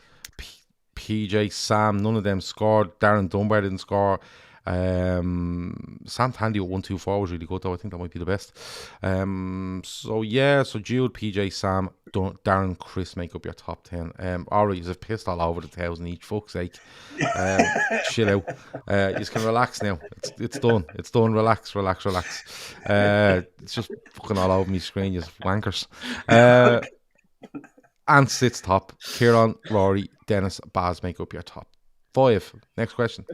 Speaker 1: PJ, Sam, none of them scored. Darren Dunbar didn't score. Sam Tandy at 124 was really good though. I think that might be the best. So Jude, PJ, Sam, Darren, Chris make up your top 10. Alright, you've pissed all over the 1,000 each. Fuck's sake. Chill out. You can relax now. It's done. It's done. Relax. It's just fucking all over me screen, you wankers. Ant sits top. Kieran, Rory, Dennis, Baz make up your top 5. Next question.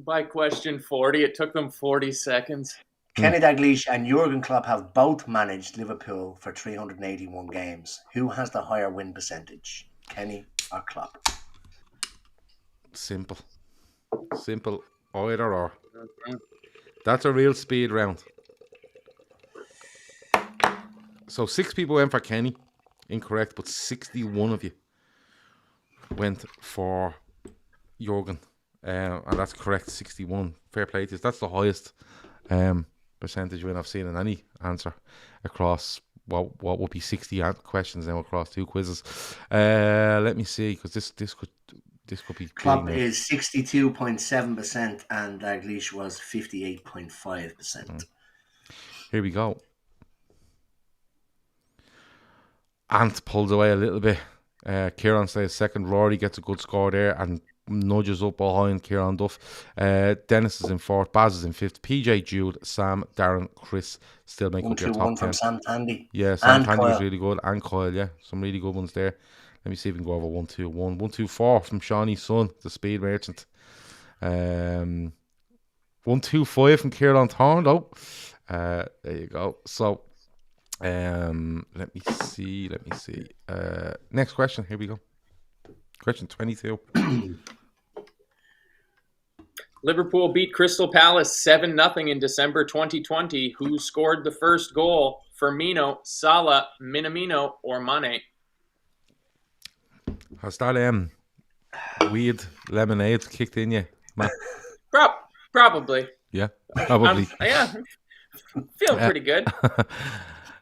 Speaker 3: By question 40, it took them 40 seconds.
Speaker 2: Kenny Dalglish and Jurgen Klopp have both managed Liverpool for 381 games. Who has the higher win percentage, Kenny or Klopp?
Speaker 1: Simple, either or. That's a real speed round. So 6 people went for Kenny, incorrect, but 61 of you went for Jurgen. And that's correct, 61. Fair play to you. That's the highest percentage win I've seen in any answer across what would be 60 questions now across 2 quizzes. Let me see, because this could be.
Speaker 2: Klopp is 62.7% and Dalglish was 58.5%.
Speaker 1: Here we go. Ant pulls away a little bit. Kieran stays second. Rory gets a good score there and nudges up behind Kieran Duff. Dennis is in fourth. Baz is in fifth. PJ, Jude, Sam, Darren, Chris still make up your top 10.
Speaker 2: From Sam Tandy.
Speaker 1: Yeah, Sam Tandy was really good. And Kyle, yeah. Some really good ones there. Let me see if we can go over 1-2-1. 1-2-4 from Shawnee's son, the speed merchant. 1-2-5 from Kieran Thorne, though. There you go. So, let me see. Next question. Here we go. Question 22.
Speaker 3: Liverpool beat Crystal Palace 7-0 in December 2020. Who scored the first goal? Firmino, Salah, Minamino, or Mane?
Speaker 1: Has that weird lemonade kicked in you, Matt?
Speaker 3: Probably.
Speaker 1: Yeah, probably.
Speaker 3: Feeling pretty good.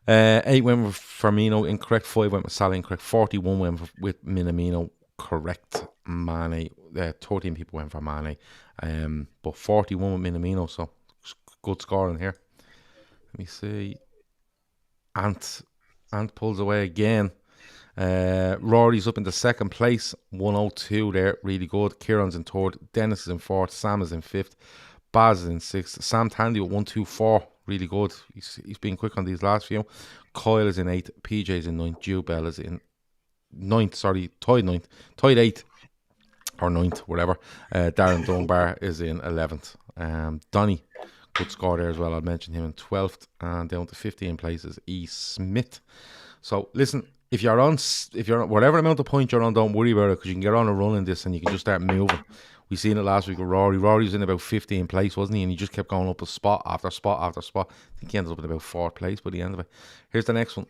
Speaker 1: 8 went with Firmino, incorrect. 5 went with Salah, incorrect. 41 went with Minamino, correct. Mane, 13 people went for Mane, but 41 with Minamino, so good scoring here. Let me see. Ant pulls away again. Rory's up in the second place, 102 there, really good. Kieran's in third, Dennis is in fourth, Sam is in fifth, Baz is in sixth, Sam Tandy with 124, really good. He's been quick on these last few. Kyle is in eighth, PJ's in ninth, Jude Bell is in tied eighth or ninth, whatever. Darren Dunbar is in 11th. Donny, good score there as well. I'll mention him in 12th, and down to 15 places, E. Smith. So listen, if you're on whatever amount of points you're on, don't worry about it, because you can get on a run in this and you can just start moving. We seen it last week with Rory. Rory was in about 15th place, wasn't he? And he just kept going up a spot after spot after spot. I think he ended up in about 4th place by the end of it. Here's the next one.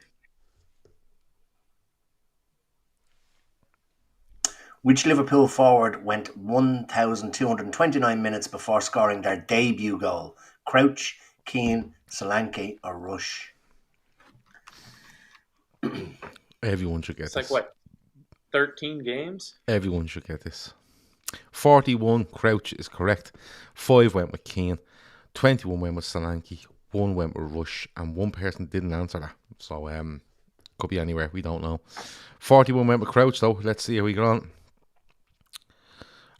Speaker 2: Which Liverpool forward went 1,229 minutes before scoring their debut goal? Crouch, Keane, Solanke, or Rush?
Speaker 1: Everyone should get
Speaker 3: It's
Speaker 1: this.
Speaker 3: like, what, 13 games?
Speaker 1: Everyone should get this. 41, Crouch is correct. 5 went with Keane. 21 went with Solanke. 1 went with Rush. And 1 person didn't answer that. So, could be anywhere. We don't know. 41 went with Crouch, though. Let's see how we get on.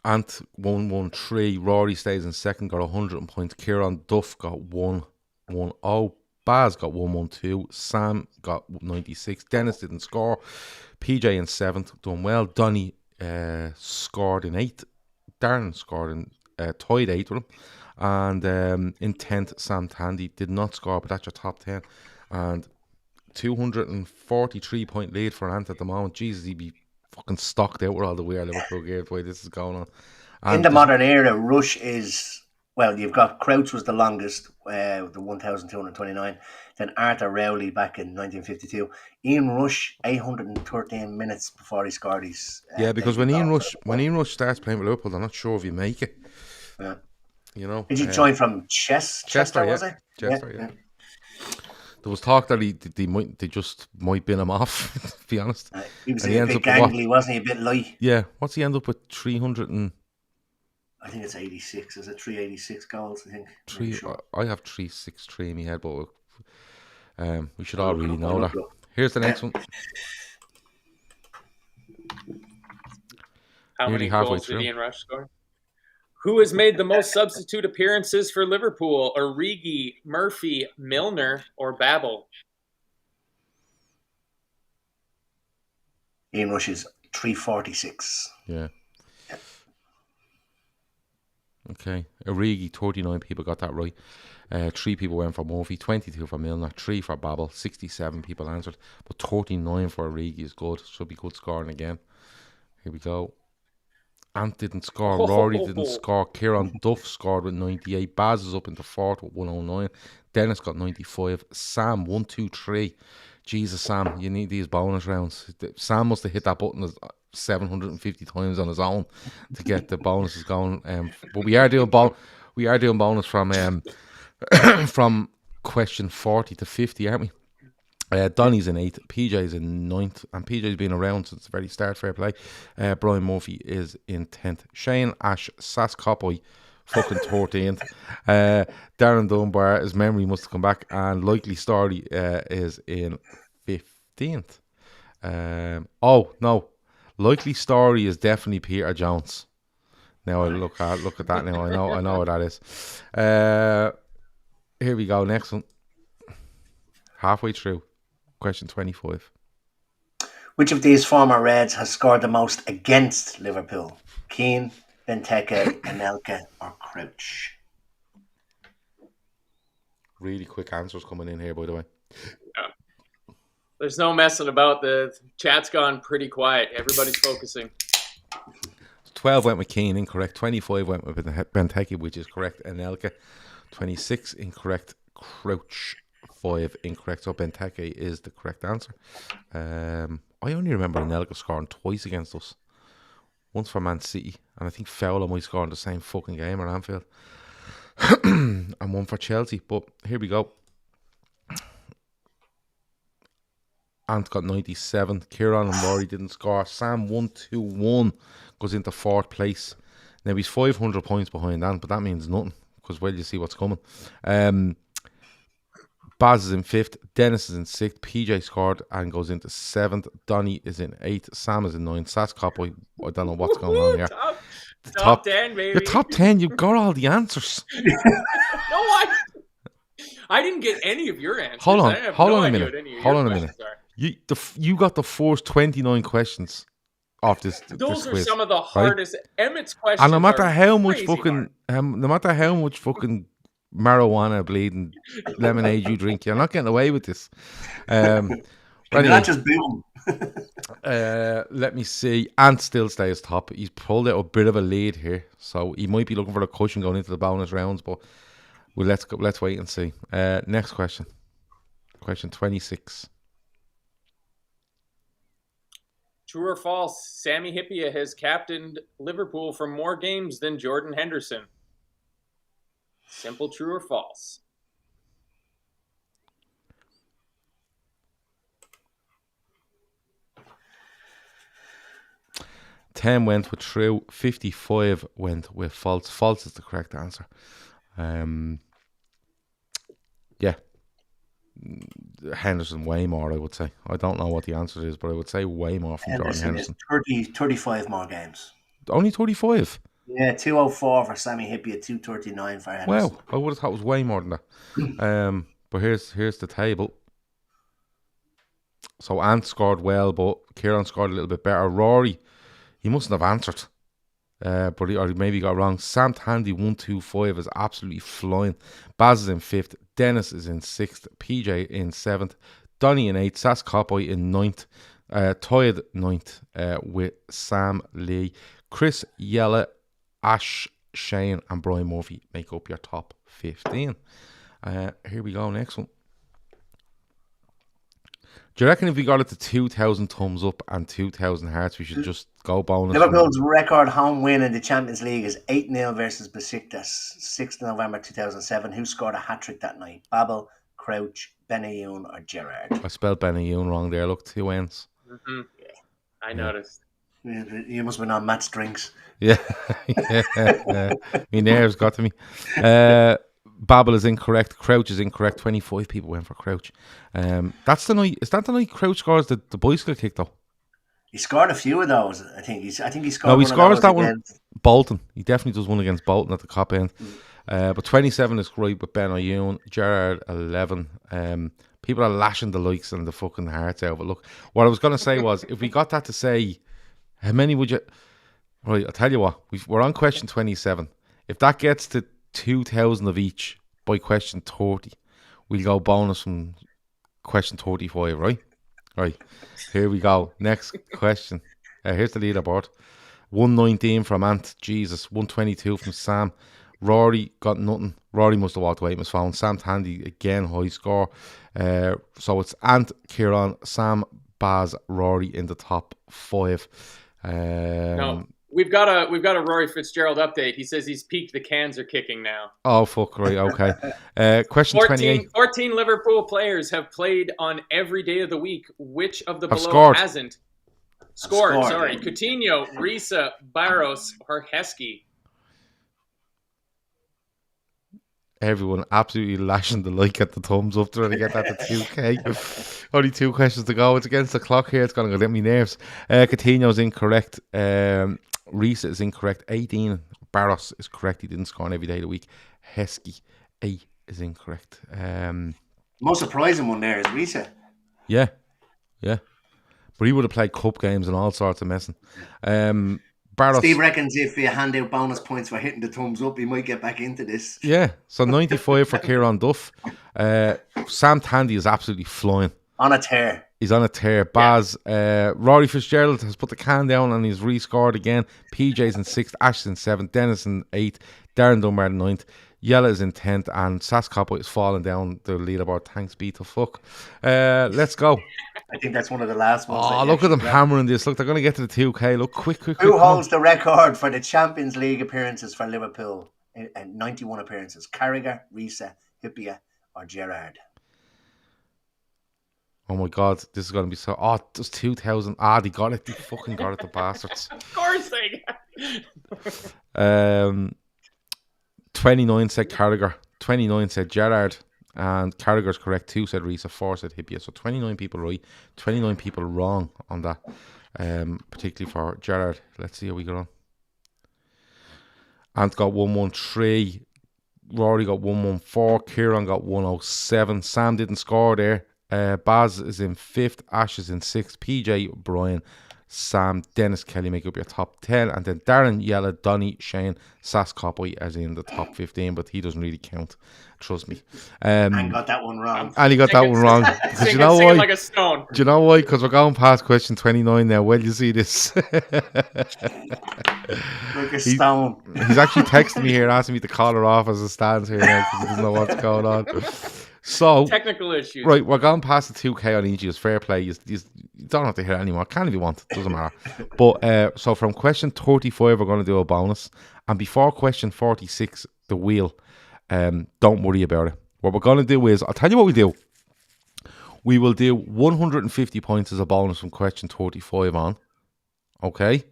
Speaker 1: Ant 113. Rory stays in second, got 100 points. Kieran Duff got 110. Baz got 112. Sam got 96. Dennis didn't score. PJ in 7th, done well. Donny scored in 8th. Darren scored in tied 8th with him. And in 10th, Sam Tandy did not score, but that's your top 10. And 243 point lead for Ant at the moment. Jesus, he'd be fucking stocked out with all the weird Liverpool games, the way this is going on. And
Speaker 2: in the modern era, Rush is, well, you've got Crouch was the longest, the 1,229. Then Arthur Rowley back in 1952. Ian Rush, 813 minutes before he scored his.
Speaker 1: Yeah, because when Ian Rush starts playing with Liverpool, I'm not sure if you make it.
Speaker 2: Yeah.
Speaker 1: You know.
Speaker 2: Did you join from Chester, was it?
Speaker 1: Chester, yeah. There was talk that they just might bin him off, to be honest.
Speaker 2: He was a bit gangly, wasn't he? A bit light.
Speaker 1: Yeah. What's he end up with? 300 and...
Speaker 2: I think it's 86. Is it 386 goals, I think?
Speaker 1: I have 363 in my head, but we should all really know that. Here's the next one.
Speaker 3: How many goals did Ian Rush score? Who has made the most substitute appearances for Liverpool? Origi, Murphy, Milner, or Babel?
Speaker 2: Ian Rush is 346.
Speaker 1: Yeah. Okay. Origi, 39 people got that right. 3 people went for Murphy, 22 for Milner, 3 for Babel, 67 people answered. But 39 for Origi is good. Should be good scoring again. Here we go. Ant didn't score. Rory didn't score. Kieran Duff scored with 98. Baz is up into 4th with 109. Dennis got 95. Sam 123. Jesus, Sam, you need these bonus rounds. Sam must have hit that button 750 times on his own to get the bonuses going. But we are doing bonus from from question 40 to 50, aren't we? Donny's in 8th, PJ's in 9th, and PJ's been around since the very start, fair play. Brian Murphy is in 10th. Shane Ash Saskopoy, fucking 13th. Darren Dunbar, his memory must have come back, and Likely Story is in 15th. Oh, no. Likely Story is definitely Peter Jones. Now I look at that now. I know what that is. Here we go, next one. Halfway through. Question 25.
Speaker 2: Which of these former Reds has scored the most against Liverpool? Keane, Benteke, Anelka, or Crouch?
Speaker 1: Really quick answers coming in here, by the way.
Speaker 3: There's no messing about. The chat's gone pretty quiet. Everybody's focusing.
Speaker 1: 12 went with Keane, incorrect. 25 went with Benteke, which is correct. Anelka. 26 incorrect. Crouch. 5 incorrect. So Benteke is the correct answer. I only remember Anelka scoring twice against us. Once for Man City, and I think Fowler might score in the same fucking game at Anfield. and one for Chelsea. But here we go. Ant got 97. Kieran and Rory didn't score. Sam 1-2-1 goes into 4th place. Now he's 500 points behind Ant, but that means nothing because, well, you see what's coming. Baz is in 5th. Dennis is in 6th. PJ scored and goes into 7th. Donny is in 8th. Sam is in 9th. Sass Copboy, I don't know what's going on here.
Speaker 3: Top 10, baby.
Speaker 1: You're top 10. You got all the answers.
Speaker 3: No, I didn't get any of your answers.
Speaker 1: Hold on a minute. You got the first 29 questions off this.
Speaker 3: Those
Speaker 1: this
Speaker 3: are
Speaker 1: quiz,
Speaker 3: some of the hardest.
Speaker 1: Right?
Speaker 3: Emmett's questions.
Speaker 1: And no matter how much
Speaker 3: hard.
Speaker 1: Marijuana bleeding lemonade you drink, you're not getting away with this. Anyway,
Speaker 2: not just boom.
Speaker 1: Let me see. Ant still stays top. He's pulled out a bit of a lead here, so he might be looking for a cushion going into the bonus rounds. But let's wait and see. Next question. Question 26.
Speaker 3: True or false? Sammy Hyypiä has captained Liverpool for more games than Jordan Henderson. Simple true or false?
Speaker 1: $10 went with true, 55 went with false. False is the correct answer. Yeah. Henderson way more, I would say. I don't know what the answer is, but I would say way more from Jordan Henderson.
Speaker 2: 35 more games.
Speaker 1: Only 35?
Speaker 2: Yeah, 204 for Sammy Hyypiä, 239 for Henderson.
Speaker 1: Wow, I would have thought it was way more than that. But here's the table. So Ant scored well, but Kieran scored a little bit better. Rory, he mustn't have answered. But he maybe got wrong. Sam Tandy 125 is absolutely flying. Baz is in 5th. Dennis is in 6th. PJ in 7th. Donny in 8th. Sass Copboy in 9th. Toyd 9th with Sam Lee. Chris Yella, Ash, Shane and Brian Murphy make up your top 15. Here we go, next one. Do you reckon if we got it to 2,000 thumbs up and 2,000 hearts, we should just go bonus?
Speaker 2: Liverpool's record home win in the Champions League is 8-0 versus Besiktas, 6th November 2007. Who scored a hat-trick that night? Babel, Crouch, Benayoun or Gerrard?
Speaker 1: I spelled Benayoun wrong there. Look, 2 N's.
Speaker 3: Mm-hmm. Yeah, I noticed.
Speaker 2: You must have been on Matt's drinks.
Speaker 1: Yeah. My nerves got to me. Babel is incorrect. Crouch is incorrect. 25 people went for Crouch. That's the night. Is that the night Crouch scores the bicycle kick though?
Speaker 2: He scored a few of those. I think he scored.
Speaker 1: No, he scores that one.
Speaker 2: Against
Speaker 1: Bolton. He definitely does one against Bolton at the cop end. But 27 is great with Benayoun. Gerrard 11. People are lashing the likes and the fucking hearts out. But look, what I was going to say was, if we got that to say, how many would you? Right, I'll tell you what. We're on question 27. If that gets to 2,000 of each by question 30, we'll go bonus from question 35, right? Right, here we go. Next question. Here's the leaderboard. 119 from Ant. Jesus. 122 from Sam. Rory got nothing. Rory must have walked away from his phone. Sam Tandy again, high score. So it's Ant, Kieran, Sam, Baz, Rory in the top 5.
Speaker 3: No. We've got a Rory Fitzgerald update. He says he's peaked. The cans are kicking now.
Speaker 1: Oh, fuck, right, okay. Question 28.
Speaker 3: 14 Liverpool players have played on every day of the week. Which of the below
Speaker 1: scored.
Speaker 3: hasn't? Scored, sorry.
Speaker 2: Yeah.
Speaker 3: Coutinho, Risa, Barros, or Heskey.
Speaker 1: Everyone absolutely lashing the like at the thumbs up trying to get that to 2K. Only 2 questions to go. It's against the clock here. It's going to get me nerves. Coutinho's incorrect. Risa is incorrect. 18. Barros is correct. He didn't score on every day of the week. Heskey 8 is incorrect.
Speaker 2: most surprising one there is Risa.
Speaker 1: Yeah. But he would have played cup games and all sorts of messing. Barros,
Speaker 2: Steve reckons if you hand out bonus points for hitting the thumbs up, he might get back into this.
Speaker 1: Yeah, so 95 for Kieran Duff. Sam Tandy is absolutely flying.
Speaker 2: On a tear.
Speaker 1: He's on a tear. Baz, Rory Fitzgerald has put the can down and he's rescored again. PJ's in 6th, Ash in 7th, Dennis in 8th, Darren Dunbar in 9th, Yella is in 10th, and Sass Copboy is falling down the leaderboard. Thanks be to fuck. Let's go.
Speaker 2: I think that's one of the last ones.
Speaker 1: Oh, look at them hammering this. Look, they're going to get to the 2K. Look, quick.
Speaker 2: Who holds the record for the Champions League appearances for Liverpool and 91 appearances. Carragher, Risa, Hippia, or Gerrard?
Speaker 1: Oh my God, this is going to be so... Oh, it was 2000. They got it. They fucking got it, the bastards.
Speaker 3: Of course they
Speaker 1: 29 said Carragher. 29 said Gerrard. And Carragher's correct. 2 said Risa. 4 said Hippia. So 29 people right. 29 people wrong on that. Particularly for Gerrard. Let's see how we get on. Ant got 113. Rory got 114. Kieran got 107. Sam didn't score there. Baz is in 5th. Ash is in 6th. PJ, Brian, Sam, Dennis, Kelly make up your top 10. And then Darren, Yella, Donny, Shane, Sass, Copboy as in the top 15. But he doesn't really count. Trust me.
Speaker 2: And got that one wrong.
Speaker 1: And he got that one wrong.
Speaker 3: You know why? Like a stone.
Speaker 1: Do you know why? Because we're going past question 29 now. Well, you see this.
Speaker 2: Like a stone.
Speaker 1: He's actually texting me here asking me to call her off as it stands here now because he doesn't know what's going on. So
Speaker 3: technical issues.
Speaker 1: Right, we're going past the 2K on each. It's fair play. You don't have to hear it anymore. Can if you want. It doesn't matter. But so from question 35, we're going to do a bonus. And before question 46, the wheel, don't worry about it. What we're going to do is, I'll tell you what we do. We will do 150 points as a bonus from question 35 on. Okay?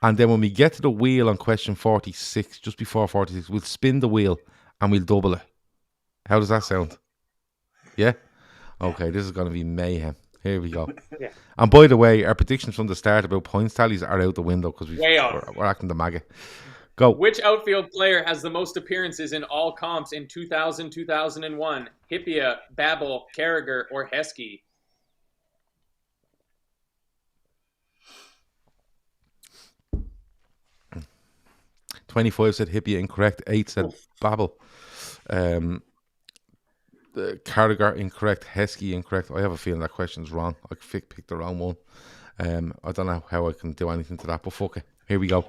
Speaker 1: And then when we get to the wheel on question 46, just before 46, we'll spin the wheel and we'll double it. How does that sound? Yeah? Okay, this is going to be mayhem. Here we go.
Speaker 3: Yeah.
Speaker 1: And by the way, our predictions from the start about points tallies are out the window because we're acting the maggot. Go.
Speaker 3: Which outfield player has the most appearances in all comps in 2000, 2001? Hippia, Babel, Carragher, or Heskey?
Speaker 1: $25 said Hippia, incorrect. 8 said Babel. Carragher, incorrect. Heskey, incorrect. I have a feeling that question's wrong. I picked the wrong one. I don't know how I can do anything to that, but fuck it. Here we go.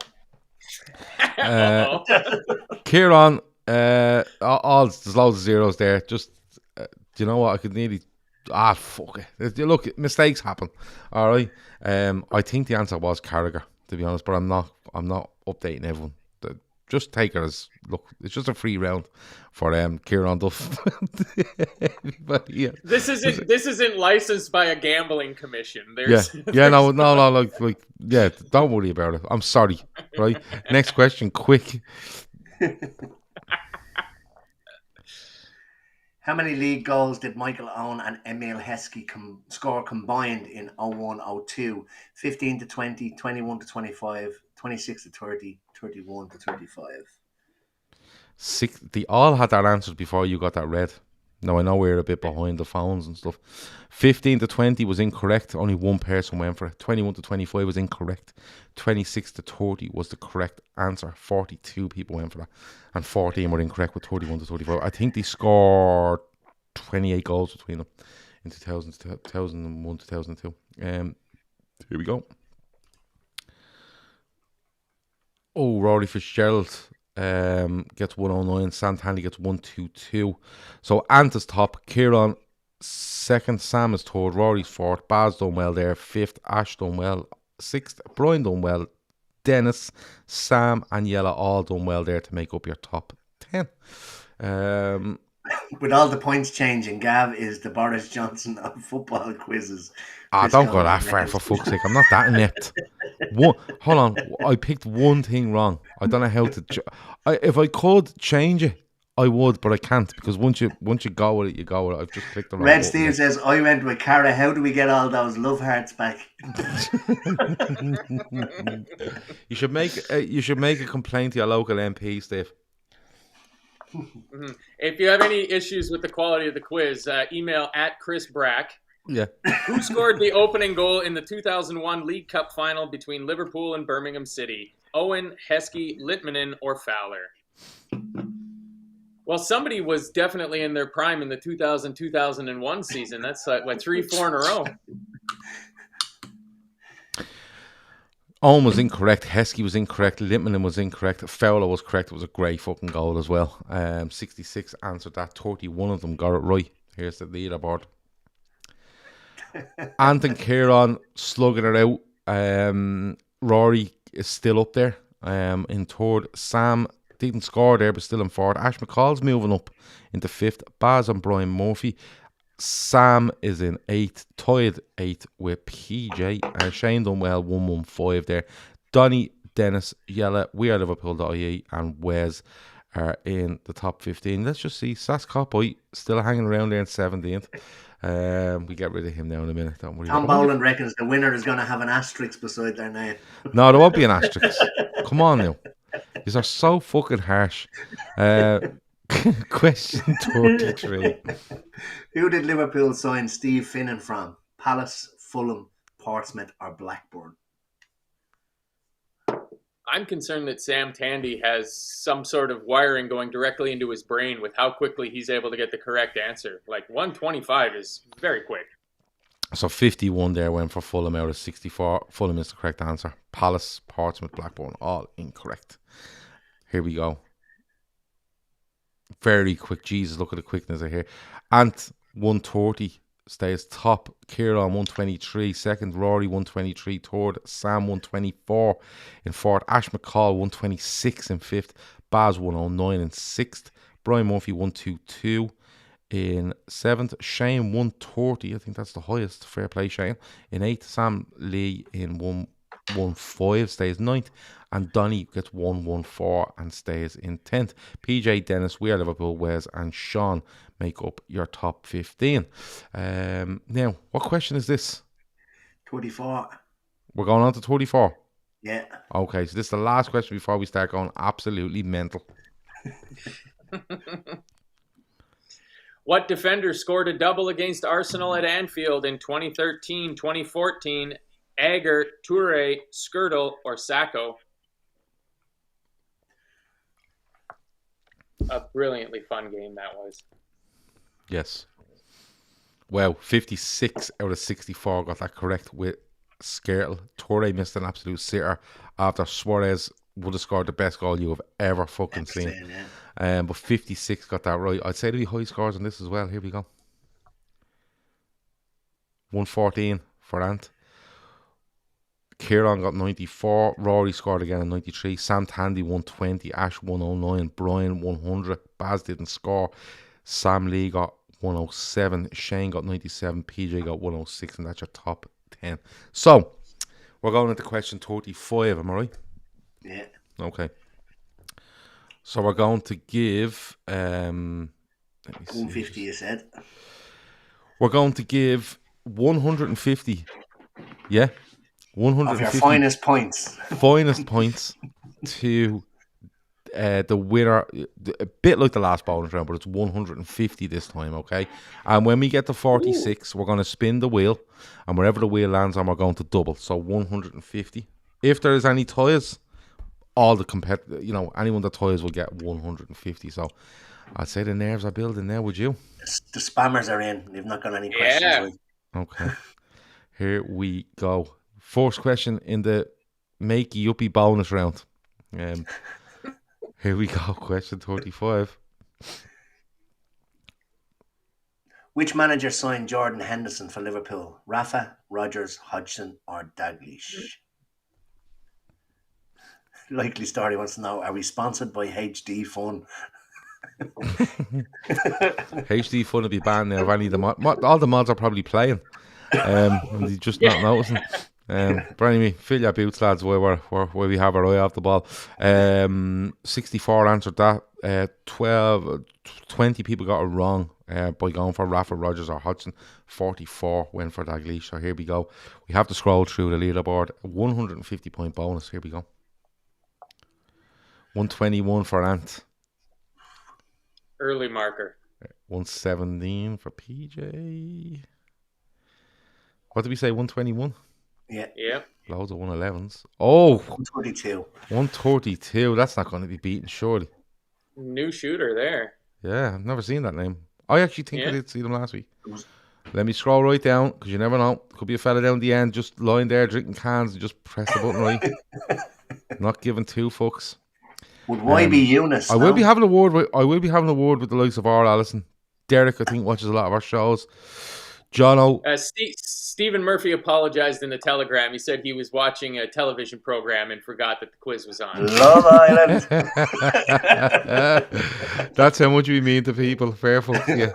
Speaker 1: Kieran, there's loads of zeros there. Just, do you know what? I could nearly... fuck it. Look, mistakes happen. All right. I think the answer was Carragher, to be honest, but I'm not updating everyone. Just take it as, look, it's just a free round for Kieran Duff. Yeah.
Speaker 3: This isn't licensed by a gambling commission. There's
Speaker 1: no, don't worry about it. I'm sorry. Right. Next question, quick.
Speaker 2: How many league goals did Michael Owen and Emil Heskey score combined in 01-02? 15 to 20, 21 to 25, 26 to 30, 31 to 35.
Speaker 1: They all had their answers before you got that read. Now I know we're a bit behind the phones and stuff. 15 to 20 was incorrect. Only one person went for it. 21 to 25 was incorrect. 26 to 30 was the correct answer. 42 people went for that. And 14 were incorrect with 31 to 35. I think they scored 28 goals between them in 2001, 2002. Here we go. Oh, Rory Fitzgerald gets 109. Santanley gets 122. So Ant is top. Kieran second. Sam is third. Rory's fourth. Baz done well there. Fifth. Ash done well. Sixth. Brian done well. Dennis, Sam and Yella all done well there to make up your top 10.
Speaker 2: With all the points changing, Gav is the Boris Johnson of football quizzes.
Speaker 1: Don't go that far, for fuck's sake. I'm not that inept. Hold on. I picked one thing wrong. I don't know how to... if I could change it, I would, but I can't, because once you go with it, you go with it. I've just clicked the wrong
Speaker 2: Red
Speaker 1: button.
Speaker 2: Steve says, I went with Cara. How do we get all those love hearts back?
Speaker 1: You should make a complaint to your local MP, Steve.
Speaker 3: Mm-hmm. If you have any issues with the quality of the quiz, email at Chris Brack.
Speaker 1: Yeah.
Speaker 3: Who scored the opening goal in the 2001 League Cup final between Liverpool and Birmingham City? Owen, Heskey, Litmanen, or Fowler? Well, somebody was definitely in their prime in the 2000-2001 season. That's 3-4 in a row.
Speaker 1: Owen was incorrect. Heskey was incorrect. Litmanen was incorrect. Fowler was correct. It was a great fucking goal as well. 66 answered that. 31 of them got it right. Here's the leaderboard. Anton Kieran slugging it out. Rory is still up there. In third, Sam didn't score there, but still in fourth. Ash McCall's moving up into fifth. Baz and Brian Murphy. Sam is in eighth, tied eighth with PJ. Shane done well, 115 there. Donny, Dennis, Yella, We Are Liverpool.ie, and Wes are in the top 15. Let's just see. Sass Copboy still hanging around there in 17th. We get rid of him now in a minute. Don't worry.
Speaker 2: Tom Boland reckons the winner is going to have an asterisk beside their name.
Speaker 1: No, there won't be an asterisk. Come on now. These are so fucking harsh. Question 33.
Speaker 2: Who did Liverpool sign Steve Finnan from? Palace, Fulham, Portsmouth, or Blackburn?
Speaker 3: I'm concerned that Sam Tandy has some sort of wiring going directly into his brain with how quickly he's able to get the correct answer. Like 125 is very quick.
Speaker 1: So 51 there went for Fulham out of 64. Fulham is the correct answer. Palace, Portsmouth, Blackburn, all incorrect. Here we go. Very quick. Jesus, look at the quickness of here. Ant, 130, stays top. Kieran, 123. Second, Rory, 123. Third, Sam, 124. In fourth, Ash McCall, 126 in fifth. Baz, 109 in sixth. Brian Murphy, 122 in seventh. Shane, 130. I think that's the highest. Fair play, Shane. In eighth, Sam Lee in 115, stays ninth. And Donny gets 114 and stays in 10th. PJ, Dennis, We Are Liverpool, Wes, and Sean make up your top 15. Now, what question is this?
Speaker 2: 24.
Speaker 1: We're going on to 24.
Speaker 2: Yeah.
Speaker 1: Okay, so this is the last question before we start going absolutely mental.
Speaker 3: What defender scored a double against Arsenal at Anfield in 2013, 2014? Agger, Toure, Skirtle, or Sacco? A brilliantly fun game that was.
Speaker 1: Yes. Well, 56 out of 64 got that correct with Skirtle. Toure missed an absolute sitter after Suarez would have scored the best goal you have ever fucking seen.
Speaker 2: Yeah.
Speaker 1: But 56 got that right. I'd say there'll be high scores on this as well. Here we go. 114 for Ant. Kieran got 94. Rory scored again in 93. Sam Tandy 120. Ash 109. Brian 100. Baz didn't score. Sam Lee got 107. Shane got 97. PJ got 106. And that's your top 10. So, we're going into question 35. Am I right?
Speaker 2: Yeah.
Speaker 1: Okay. So, we're going to give... let me see.
Speaker 2: 150, you said.
Speaker 1: We're going to give 150. Yeah? 150
Speaker 2: of your finest points
Speaker 1: to the winner, a bit like the last bonus round, but it's 150 this time, okay? And when we get to 46, we're going to spin the wheel, and wherever the wheel lands on, we're going to double. So 150. If there is any ties, all the anyone that ties will get 150. So I'd say the nerves are building now. Would you?
Speaker 2: The spammers are in. They've not got any questions.
Speaker 3: Yeah.
Speaker 1: Okay. Here we go. First question in the makey uppy bonus round. Here we go. Question 35.
Speaker 2: Which manager signed Jordan Henderson for Liverpool? Rafa, Rodgers, Hodgson, or Dalglish? Likely Story wants to know, are we sponsored by HD Fun?
Speaker 1: HD Fun will be banned now. If any of the all the mods are probably playing. And they're just not noticing. But anyway, fill your boots, lads, where we have our eye off the ball. 64 answered that. 20 people got it wrong by going for Rafa, Rodgers, or Hodgson. 44 went for Dalglish. So here we go. We have to scroll through the leaderboard. 150 point bonus. Here we go. 121 for Ant.
Speaker 3: Early marker.
Speaker 1: 117 for PJ. What did we say? 121?
Speaker 2: Yeah.
Speaker 1: Loads of 111s. Oh!
Speaker 2: 132.
Speaker 1: 132. That's not going to be beaten, surely.
Speaker 3: New shooter there.
Speaker 1: Yeah, I've never seen that name. I actually think I did see them last week. Let me scroll right down, because you never know. Could be a fella down the end, just lying there drinking cans and just press the button right. Not giving two fucks.
Speaker 2: Would YB Eunice?
Speaker 1: I will be having a word with the likes of R. Allison. Derek, I think, watches a lot of our shows. Jono.
Speaker 3: Stephen Murphy apologized in the Telegram. He said he was watching a television program and forgot that the quiz was on.
Speaker 2: Love Island.
Speaker 1: That's how much we mean to people. Fair fuck to you.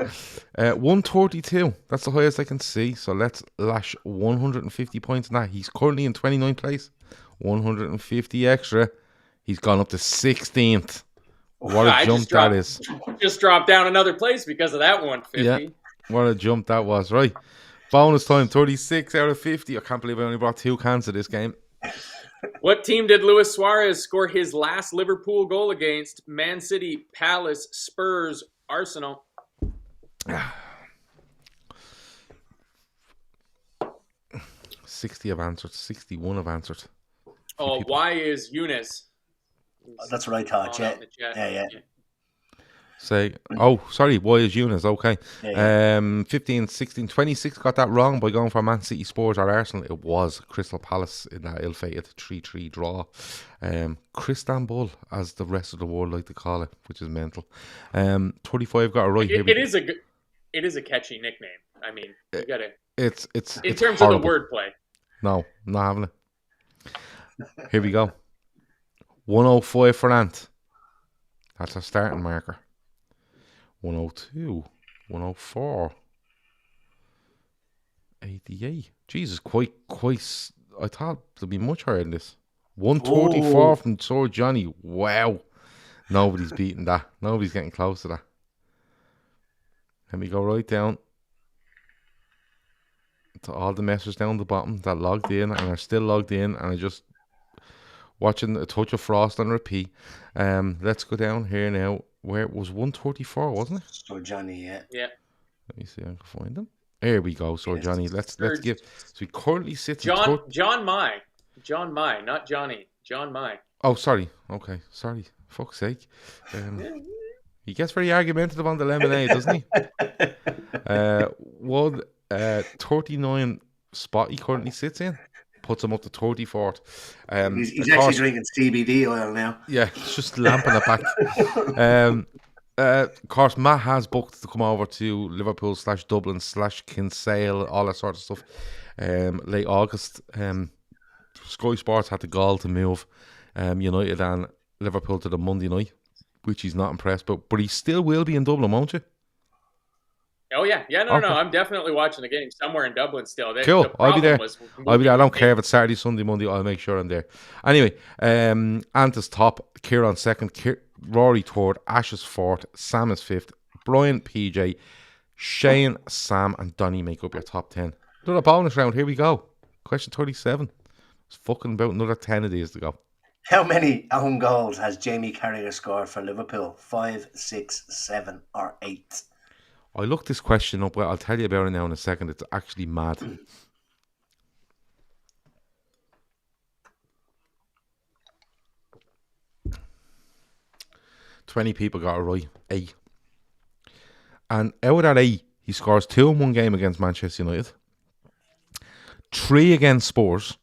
Speaker 1: 132. That's the highest I can see. So let's lash 150 points on that. He's currently in 29th place. 150 extra. He's gone up to 16th. What a jump that is.
Speaker 3: Just dropped down another place because of that 150.
Speaker 1: Yeah. What a jump that was. Right. Bonus time, 36 out of 50. I can't believe I only brought 2 cans to this game.
Speaker 3: What team did Luis Suarez score his last Liverpool goal against? Man City, Palace, Spurs, Arsenal.
Speaker 1: 60 have answered. 61 have answered.
Speaker 3: Oh, why is Eunice?
Speaker 2: That's what I thought, yeah.
Speaker 1: Say, sorry, why is Eunice? Okay.
Speaker 2: Yeah.
Speaker 1: 15, 16, 26 got that wrong by going for Man City, Spurs or Arsenal. It was Crystal Palace in that ill-fated 3-3 draw. Christanbul, as the rest of the world like to call it, which is mental. 35 got it right.
Speaker 3: It is a catchy nickname. I mean, you gotta.
Speaker 1: It's
Speaker 3: in terms
Speaker 1: horrible.
Speaker 3: of the wordplay.
Speaker 1: No, not having it. Here we go. 105 for Ant. That's a starting marker. 102, 104, 88. Jesus, quite. I thought there'd be much higher than this. 134 from Sir Johnny. Wow. Nobody's beating that. Nobody's getting close to that. Let me go right down to all the messages down the bottom that logged in and are still logged in, and I just watching A Touch of Frost on repeat. Let's go down here now. Where it was 134, wasn't it?
Speaker 2: So Johnny, yeah.
Speaker 1: Let me see if I can find them. There we go, Sir Johnny. Let's give. So he currently sits.
Speaker 3: John Mai, not Johnny. John Mai.
Speaker 1: Oh, sorry. Okay, sorry. Fuck's sake. He gets very argumentative on the lemonade, doesn't he? 39 spot he currently sits in. Puts him up to 34th.
Speaker 2: He's actually drinking CBD oil now.
Speaker 1: Yeah, he's just lamping it back. Of course, Matt has booked to come over to Liverpool / Dublin / Kinsale, all that sort of stuff. Late August. Sky Sports had the gall to move United and Liverpool to the Monday night, which he's not impressed, but he still will be in Dublin, won't you?
Speaker 3: Oh, yeah. Yeah, no. I'm definitely watching the game somewhere in Dublin still.
Speaker 1: Cool. I'll be there. I don't care if it's Saturday, Sunday, Monday. I'll make sure I'm there. Anyway, Ant is top. Kieran second. Rory third. Ash is fourth. Sam is fifth. Brian, PJ, Shane, Sam, and Donny make up your top 10. Another bonus round. Here we go. Question 37. It's fucking about another 10 of these to go.
Speaker 2: How many own goals has Jamie Carragher scored for Liverpool? 5, 6, 7, or 8?
Speaker 1: I looked this question up. Well, I'll tell you about it now in a second. It's actually mad. $20 people got it right. 8. And out of that 8, he scores 2 in one game against Manchester United, 3 against Spurs,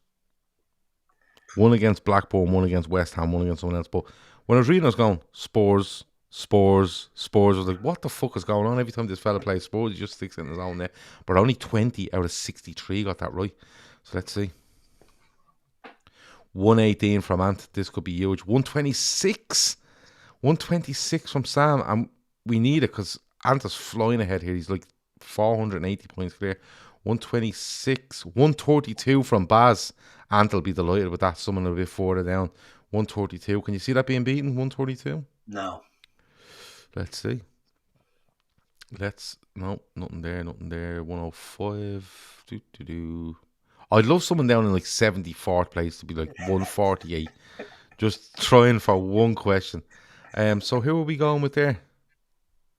Speaker 1: 1 against Blackburn, 1 against West Ham, 1 against someone else. But when I was reading, I was going, Spurs. I was like, what the fuck is going on? Every time this fella plays Spurs, he just sticks in his own net. But only 20 out of 63 got that right. So let's see. 118 from Ant. This could be huge. 126 from Sam. And we need it because Ant is flying ahead here. He's like 480 points clear. 126. 132 from Baz. Ant will be delighted with that. Someone a bit further down. 132. Can you see that being beaten? 132?
Speaker 2: No.
Speaker 1: Let's see. No, nothing there. 105. I'd love someone down in like 74th place to be like 148. Just trying for one question. So who are we going with there?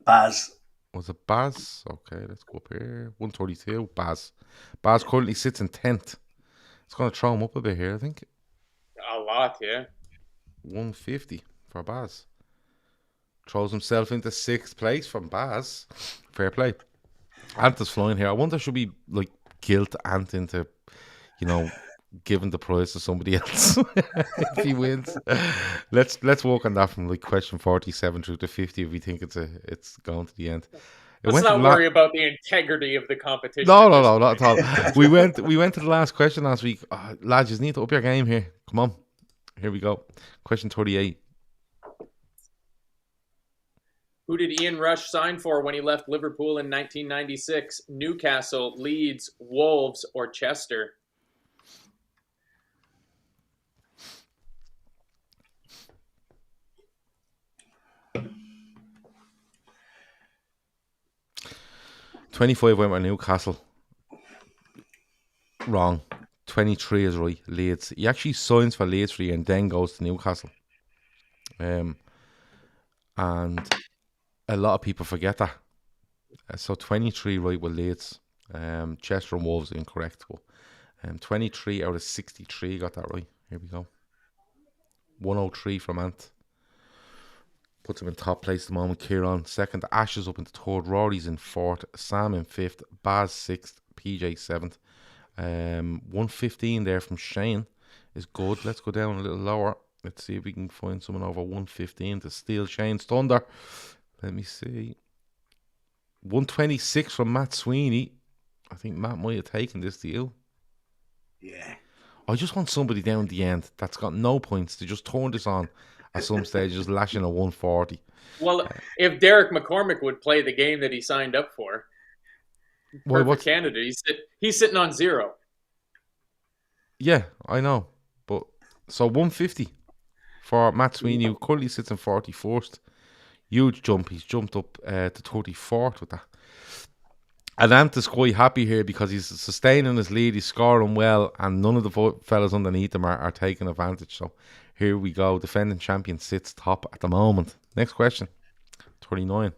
Speaker 2: Baz.
Speaker 1: Was it Baz? Okay, let's go up here. 132. Baz currently sits in 10th. It's going to throw him up a bit here, I think.
Speaker 3: A lot, yeah.
Speaker 1: 150 for Baz. Throws himself into 6th place from Baz. Fair play. Ant is flying here. I wonder should we like guilt Ant into, giving the prize to somebody else if he wins. Let's work on that from like question 47 through to 50 if we think it's going to the end.
Speaker 3: Let's not worry about the integrity of the competition.
Speaker 1: No, not at all. we went to the last question last week. Lads, you need to up your game here. Come on. Here we go. Question 38.
Speaker 3: Who did Ian Rush sign for when he left Liverpool in 1996? Newcastle, Leeds, Wolves, or Chester?
Speaker 1: $25 went with Newcastle. Wrong. 23 is right. Leeds. He actually signs for Leeds for a year and then goes to Newcastle. And a lot of people forget that. So 23 right with Leeds. Chester and Wolves incorrect. 23 out of 63 got that right. Here we go. 103 from Ant. Puts him in top place at the moment. Kieran second. Ash is up into third. Rory's in fourth. Sam in fifth. Baz sixth. PJ seventh. 115 there from Shane is good. Let's go down a little lower. Let's see if we can find someone over 115 to steal Shane's thunder. Let me see. 126 from Matt Sweeney. I think Matt might have taken this deal.
Speaker 2: Yeah.
Speaker 1: I just want somebody down the end that's got no points to just turn this on at some stage, just lashing a 140.
Speaker 3: Well, if Derek McCormick would play the game that he signed up for, perfect candidate. He's sitting on 0.
Speaker 1: Yeah, I know. But so 150 for Matt Sweeney, who currently sits in 41st. Huge jump. He's jumped up to 34th with that. And Ant is quite happy here because he's sustaining his lead. He's scoring well, and none of the fellas underneath him are taking advantage. So here we go. Defending champion sits top at the moment. Next question. 39.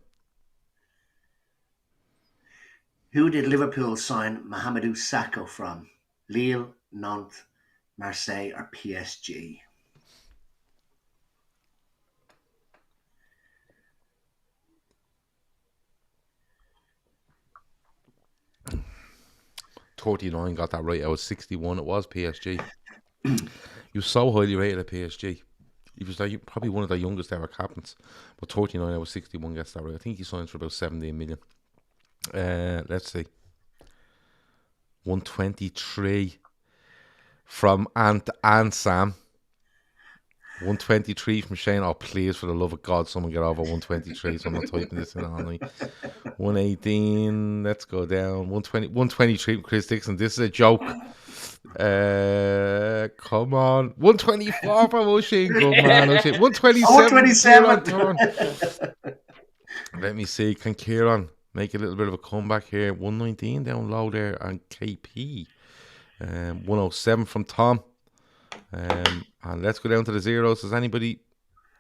Speaker 2: Who did Liverpool sign Mohamedou Sakho from? Lille, Nantes, Marseille, or PSG?
Speaker 1: $39 got that right. I was 61. It was PSG. He was so highly rated at PSG. He was probably one of the youngest ever captains. But 39, I was 61 gets that right. I think he signs for about 17 million. Let's see. 123 from Ant and Sam. 123 from Shane. Oh, please, for the love of God, someone get over 123. So I'm not typing this in all night. 118. Let's go down. 123 from Chris Dixon. This is a joke. Come on. 124 from O'Shea. Good man, O'Shea. 127.
Speaker 2: 127.
Speaker 1: Let me see. Can Kieran make a little bit of a comeback here? 119 down low there. And KP. 107 from Tom. And let's go down to the zeros. Is anybody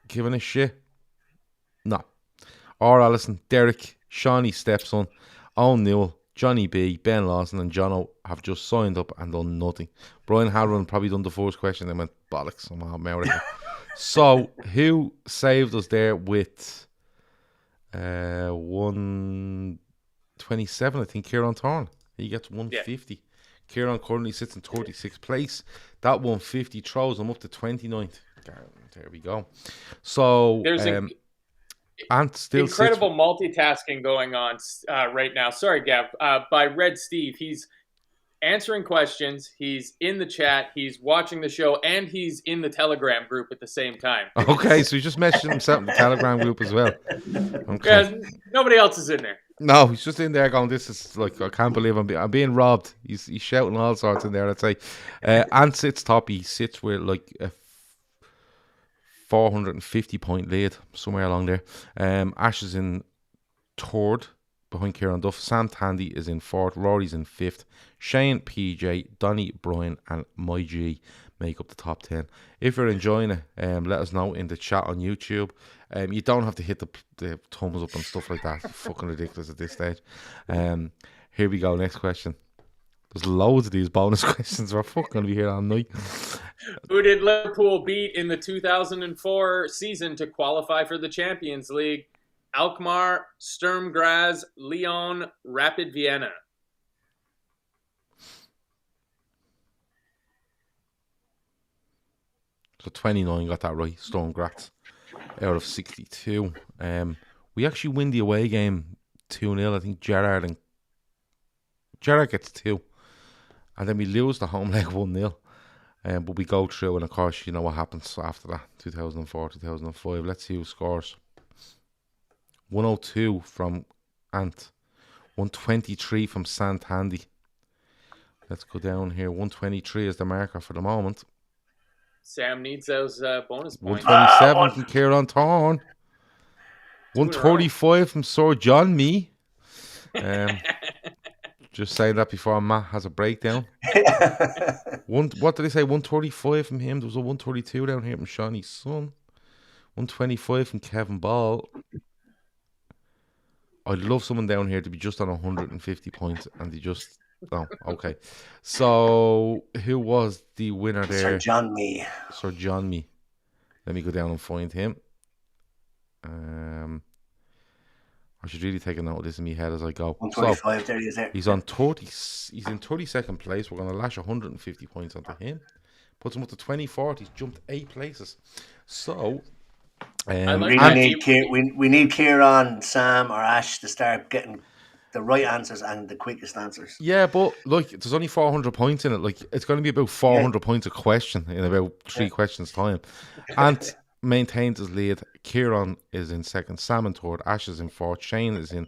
Speaker 1: giving a shit? No. R. Allison, Derek, Shawnee Stepson, Owen Newell, Johnny B, Ben Lawson, and Jono have just signed up and done nothing. Brian Harron probably done the first question and went, bollocks, I'm out of here. So, who saved us there with 127? I think Kieran Thorne. He gets 150. Yeah. Kieran currently sits in 36th place. That 150 throws him up to 29th. There we go. So,
Speaker 3: there's
Speaker 1: Ant still
Speaker 3: incredible multitasking going on right now. Sorry, Gav. By Red Steve. He's answering questions. He's in the chat. He's watching the show. And he's in the Telegram group at the same time.
Speaker 1: Okay, so he just mentioned himself in the Telegram group as well. Okay.
Speaker 3: Yeah, nobody else is in there.
Speaker 1: No, he's just in there going, this is like, I can't believe I'm being robbed. He's shouting all sorts in there, I'd say. Ant sits top. He sits with like a 450 point lead, somewhere along there. Ash is in third behind Kieran Duff. Sam Tandy is in fourth. Rory's in fifth. Shane, PJ, Donny, Brian, and my G make up the top 10. If you're enjoying it, let us know in the chat on YouTube. You don't have to hit the thumbs up and stuff like that. It's fucking ridiculous at this stage. Here we go. Next question. There's loads of these bonus questions. We're fucking going to be here all night.
Speaker 3: Who did Liverpool beat in the 2004 season to qualify for the Champions League? Alkmaar, Sturm Graz, Lyon, Rapid Vienna.
Speaker 1: So 29 got that right. Sturm Graz out of 62. We actually win the away game 2-0. I think Gerrard gets 2. And then we lose the home leg 1-0. But we go through, and of course, you know what happens after that. 2004, 2005. Let's see who scores. 102 from Ant. 123 from Santandy. Let's go down here. 123 is the marker for the moment.
Speaker 3: Sam needs those bonus points.
Speaker 1: 127 from Kieran Thorne. 135 from Sir John Me. Just saying that before Matt has a breakdown. What did I say? 135 from him. There was a 132 down here from Shawnee's son. 125 from Kevin Ball. I'd love someone down here to be just on 150 points, and they just... Oh, okay. So, who was the winner there?
Speaker 2: Sir John Me.
Speaker 1: Sir John Me. Let me go down and find him. I should really take a note of this in my head as I go.
Speaker 2: 125,
Speaker 1: so,
Speaker 2: there he is there.
Speaker 1: He's in 32nd place. We're going to lash 150 points onto him. Puts him up to 24th. He's jumped 8 places. So...
Speaker 2: we need Kieran, Sam, or Ash to start getting the right answers and the quickest answers.
Speaker 1: Yeah, but look, there's only 400 points in it. Like, it's going to be about 400 points a question in about 3 questions' time. Ant maintains his lead. Kieran is in 2nd. Sam in 3rd. Ash is in 4th. Shane is in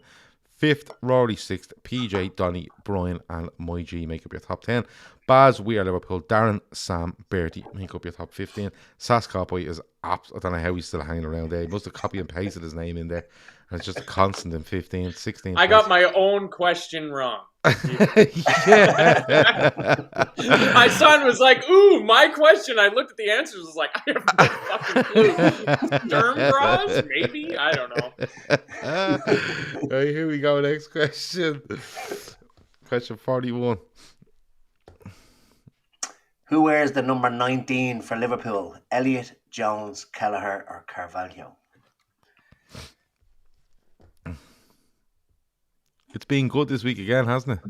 Speaker 1: 5th. Rory 6th. PJ, Donny, Brian, and My G make up your top 10. Baz, We Are Liverpool. Darren, Sam, Bertie make up your top 15. Sass Cowboy is I don't know how he's still hanging around there. He must have copied and pasted his name in there. And it's just a constant in 15, 16.
Speaker 3: I got my own question wrong.
Speaker 1: Yeah.
Speaker 3: My son was like, ooh, my question. I looked at the answers. Was like, I have no fucking clue. Derm bras? Maybe? I don't know.
Speaker 1: Right, here we go. Next question. Question 41.
Speaker 2: Who wears the number 19 for Liverpool? Elliott, Jones, Kelleher, or Carvalho?
Speaker 1: It's been good this week again, hasn't it?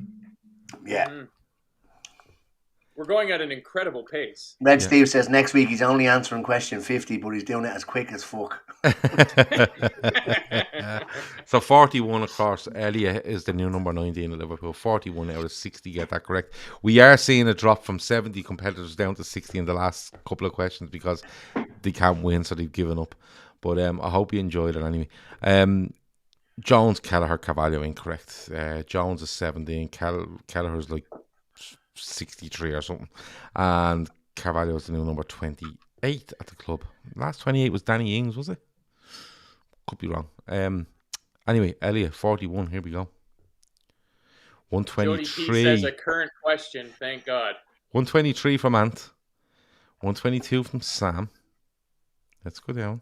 Speaker 2: Yeah.
Speaker 3: We're going at an incredible pace.
Speaker 2: Red Steve says next week he's only answering question 50, but he's doing it as quick as fuck.
Speaker 1: So 41, of course, Elliott is the new number 19 at Liverpool. 41 out of 60 get that correct. We are seeing a drop from 70 competitors down to 60 in the last couple of questions because they can't win, so they've given up. But I hope you enjoyed it anyway. Jones, Kelleher, Carvalho incorrect. Jones is 17. Kelleher's like 63 or something. And Carvalho is the new number 28 at the club. Last 28 was Danny Ings, was it? Could be wrong. Anyway, Elliot, 41. Here we go. 123.
Speaker 3: Jody P says a current question. Thank God.
Speaker 1: 123 from Ant. 122 from Sam. Let's go down.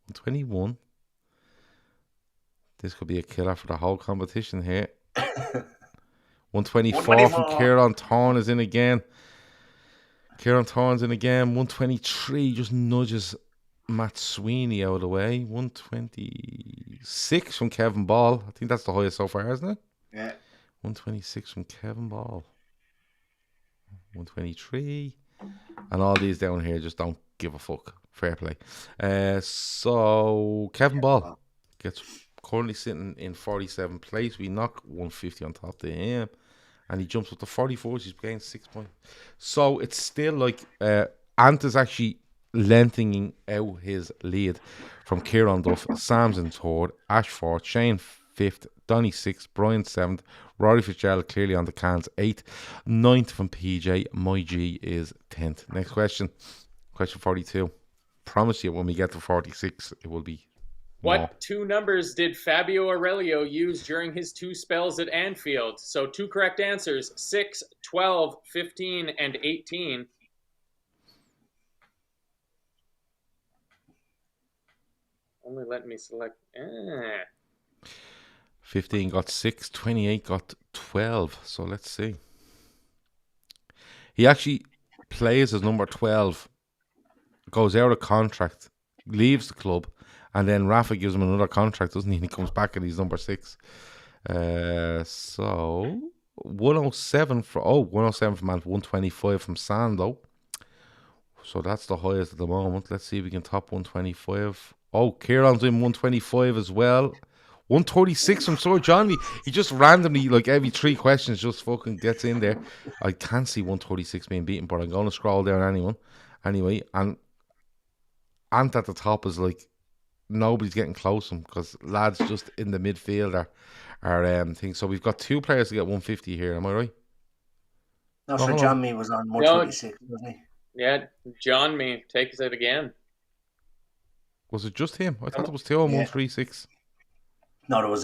Speaker 1: 121. This could be a killer for the whole competition here. 124 from Kieran Thorne is in again. Kieran Thorne's in again. 123 just nudges Matt Sweeney out of the way. 126 from Kevin Ball. I think that's the highest so far, isn't it?
Speaker 2: Yeah.
Speaker 1: 126 from Kevin Ball. 123. And all these down here just don't give a fuck. Fair play. So Kevin Ball gets currently sitting in 47th place. We knock 150 on top of him. And he jumps up to 44. He's gained 6 points. So it's still like Ant is actually lengthening out his lead from Kieran Duff. Sam's in 3rd. Ash 4th. Shane 5th. Donny 6th. Brian 7th. Rory Fitzgerald clearly on the cans 8th. 9th from PJ. My G is 10th. Next question. Question 42. Promise you when we get to 46 it will be
Speaker 3: What 2 numbers did Fabio Aurelio use during his 2 spells at Anfield? So 2 correct answers, 6, 12, 15, and 18. Only let me select.
Speaker 1: 15 got 6, 28 got 12. So let's see. He actually plays as number 12, goes out of contract, leaves the club, and then Rafa gives him another contract, doesn't he? And he comes back and he's number 6. So 107 from 107 from Ant, 125 from Sando. So that's the highest at the moment. Let's see if we can top 125. Oh, Kieran's in 125 as well. 136 from Sir Johnny. He just randomly, like every 3 questions, just fucking gets in there. I can't see 136 being beaten, but I'm going to scroll down anyway. And Ant at the top is like, nobody's getting close to him because lads just in the midfield are things. So we've got 2 players to get 150 here. Am I right?
Speaker 2: No, Sir John Me was on 126, wasn't he?
Speaker 3: Yeah, John Me, take us out again.
Speaker 1: Was it just him? I thought it was 2 on 136.
Speaker 2: No, there was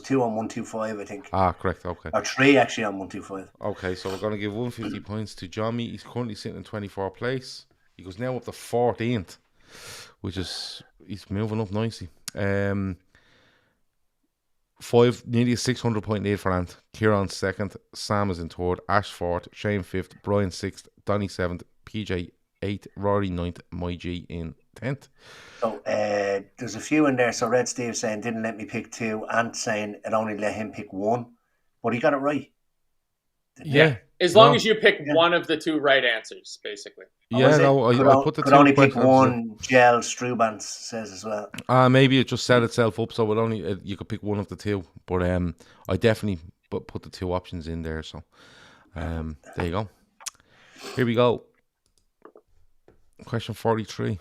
Speaker 2: 2 on 125, I think.
Speaker 1: Ah, correct. Okay.
Speaker 2: Or 3 actually on 125.
Speaker 1: Okay, so we're going to give 150 points to John Me. He's currently sitting in 24th place. He goes now up to 14th, which is he's moving up nicely. 5, nearly a 600 point lead for Ant. Kieran 2nd, Sam is in 3rd, Ash 4th, Shane 5th, Brian 6th, Donny 7th, PJ 8th, Rory 9th, My G in 10th.
Speaker 2: So there's a few in there. So Red Steve saying didn't let me pick 2, Ant saying it only let him pick 1, but he got it right.
Speaker 1: Yeah.
Speaker 3: As long as you pick one of the 2 right answers, basically.
Speaker 1: Yeah, I put the
Speaker 2: could
Speaker 1: 2
Speaker 2: only pick
Speaker 1: questions.
Speaker 2: 1. Gel Strubans says as well.
Speaker 1: Maybe it just set itself up so it only you could pick one of the 2. But I definitely put the 2 options in there. So there you go. Here we go. Question 43.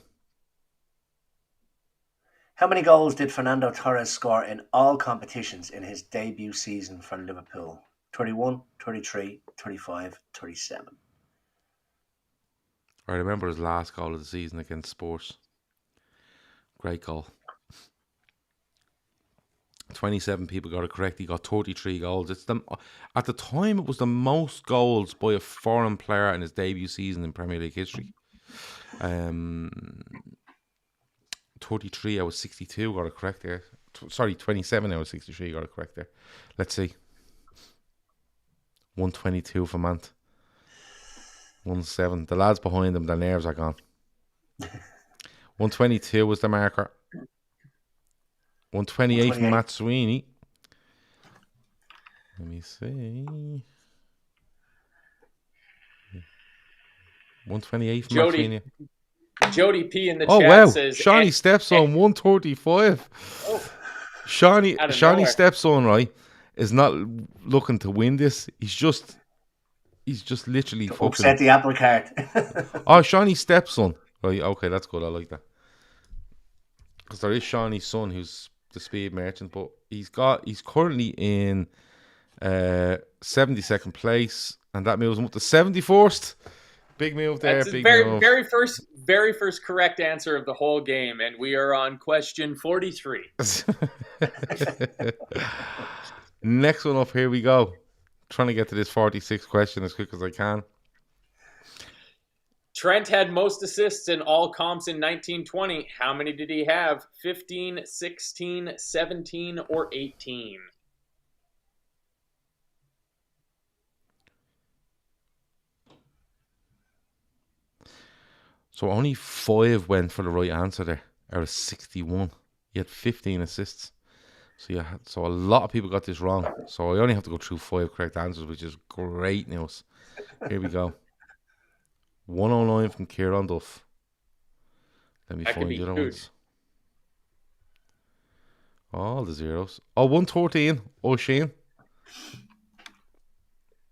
Speaker 2: How many goals did Fernando Torres score in all competitions in his debut season for Liverpool? 31, 33, 35, 37.
Speaker 1: I remember his last goal of the season against Spurs. Great goal. 27 people got it correct. He got 33 goals. At the time, it was the most goals by a foreign player in his debut season in Premier League history. 33 out of 62 got it correct there. 27 out of 63 got it correct there. Let's see. 122 for Mant. 1-7. The lads behind them, their nerves are gone. 122 was the marker. 128 from Matt Sweeney. Let me see. 128 from Matt Sweeney.
Speaker 3: Jody P in the chat says...
Speaker 1: Shawnee Stepson, 135.
Speaker 3: Oh.
Speaker 1: Shawnee Stepson, right, is not looking to win this. He's just literally fucking...
Speaker 2: Upset the apple cart.
Speaker 1: Shawnee Stepson. Right, okay, that's good. I like that. Because there is Shawnee's son who's the speed merchant, but he's currently in 72nd place, and that moves him up to 71st. Big move there.
Speaker 3: That's the very first correct answer of the whole game, and we are on question 43.
Speaker 1: Next one up, here we go. Trying to get to this 46th question as quick as I can.
Speaker 3: Trent had most assists in all comps in 1920. How many did he have? 15, 16, 17, or 18?
Speaker 1: So only 5 went for the right answer there out of 61. He had 15 assists. So a lot of people got this wrong. So I only have to go through 5 correct answers, which is great news. Here we go. 109 from Kieran Duff. Let me find the other ones. All the zeros. 113. O'Shane.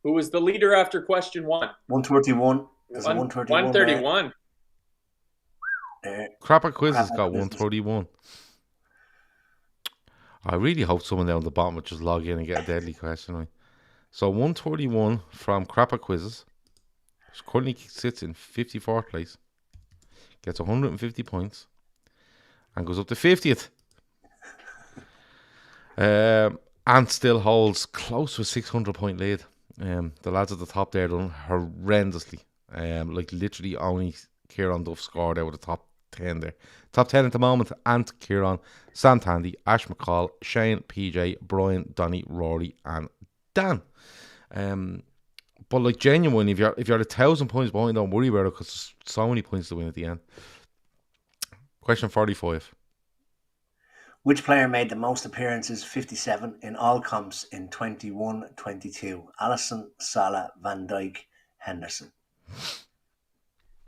Speaker 3: Who was the leader after question 1?
Speaker 2: 131. 131.
Speaker 1: Crapper Quiz has got 131. I really hope someone down the bottom would just log in and get a deadly question. Right? So 131 from Crapper Quizzes. Currently sits in 54th place. Gets 150 points. And goes up to 50th. And still holds close to a 600 point lead. The lads at the top there done horrendously. Like literally only Kieran Duff scored out of the top 10 there. Top 10 at the moment: Ant, Kieran, Sam Tandy, Ash McCall, Shane, PJ, Brian, Donny, Rory, and Dan. But like genuinely, if you're 1,000 points behind, don't worry about it because there's so many points to win at the end. Question 45.
Speaker 2: Which player made the most appearances, 57, in all comps in 21-22? Alisson, Salah, Van Dijk, Henderson.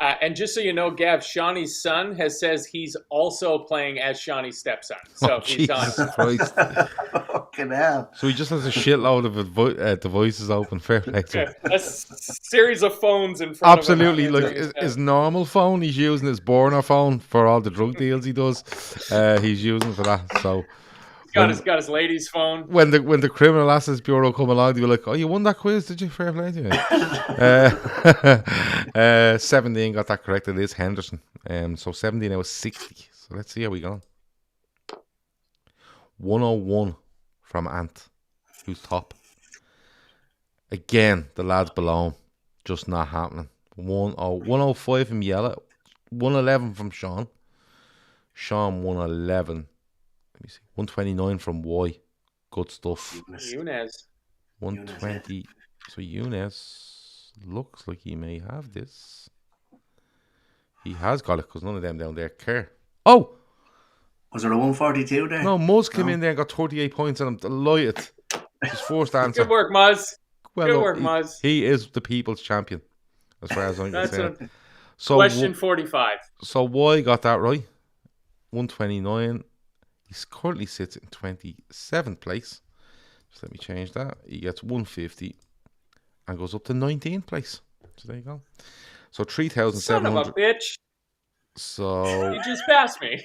Speaker 3: And just so you know, Gav, Shawnee's son says he's also playing as Shawnee's stepson. So he's on.
Speaker 1: Jesus Christ.
Speaker 2: Fucking hell.
Speaker 1: So he just has a shitload of devices open. Fair play to him.
Speaker 3: A series of phones in front
Speaker 1: Absolutely.
Speaker 3: of him.
Speaker 1: Like his normal phone, he's using his burner phone for all the drug deals he does. He's using for that. So
Speaker 3: he's got his lady's phone.
Speaker 1: when the Criminal Assets Bureau come along, they were like, "Oh, you won that quiz, did you?" Fair play to you. 17 got that correct. It is Henderson. So 17 out of 60. So let's see how we go. 101 from Ant, who's top. Again, the lads below him, just not happening. 105 from Yella, 111 from Sean. Sean 111. Let me see. 129 from Y. Good stuff.
Speaker 3: Yunez.
Speaker 1: 120. So Yunez looks like he may have this. He has got it because none of them down there care. Oh!
Speaker 2: Was there a 142 there?
Speaker 1: No, Muzz came in there and got 38 points and I'm delighted. His first answer.
Speaker 3: Good work, Muzz.
Speaker 1: Well,
Speaker 3: Good work, Muzz.
Speaker 1: He is the people's champion, as far as I'm concerned. So
Speaker 3: question 45.
Speaker 1: So Y got that right. 129. He currently sits in 27th place. Just let me change that. He gets 150 and goes up to 19th place. So there you go. So 3,700.
Speaker 3: Son of a bitch.
Speaker 1: So
Speaker 3: you just passed me.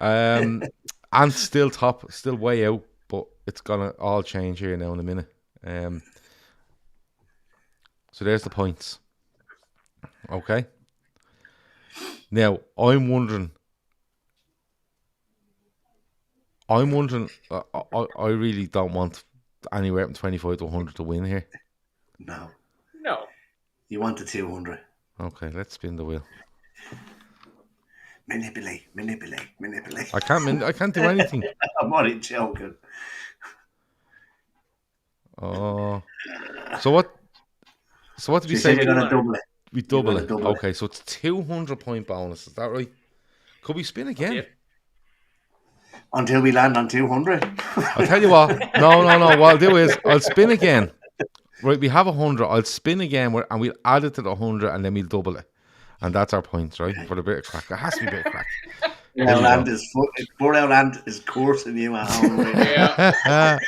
Speaker 1: and still top, still way out, but it's gonna all change here now in a minute. So there's the points. Okay. Now I'm wondering. I really don't want anywhere from 25 to 100 to win here.
Speaker 2: No.
Speaker 3: You
Speaker 2: want the 200.
Speaker 1: Okay, let's spin the wheel.
Speaker 2: Manipulate.
Speaker 1: I can't do anything.
Speaker 2: I'm only joking.
Speaker 1: Oh. So what did we say?
Speaker 2: You're going to double it.
Speaker 1: We double it. Okay, so it's 200 point bonus. Is that right? Could we spin again?
Speaker 3: Yeah.
Speaker 2: Until we land on 200.
Speaker 1: I'll tell you what. No. What I'll do is I'll spin again. Right, we have 100. I'll spin again and we'll add it to the 100 and then we'll double it. And that's our points, right? For the bit of crack. It has to be a bit of crack.
Speaker 2: Poor Land is coursing you at home right
Speaker 3: now.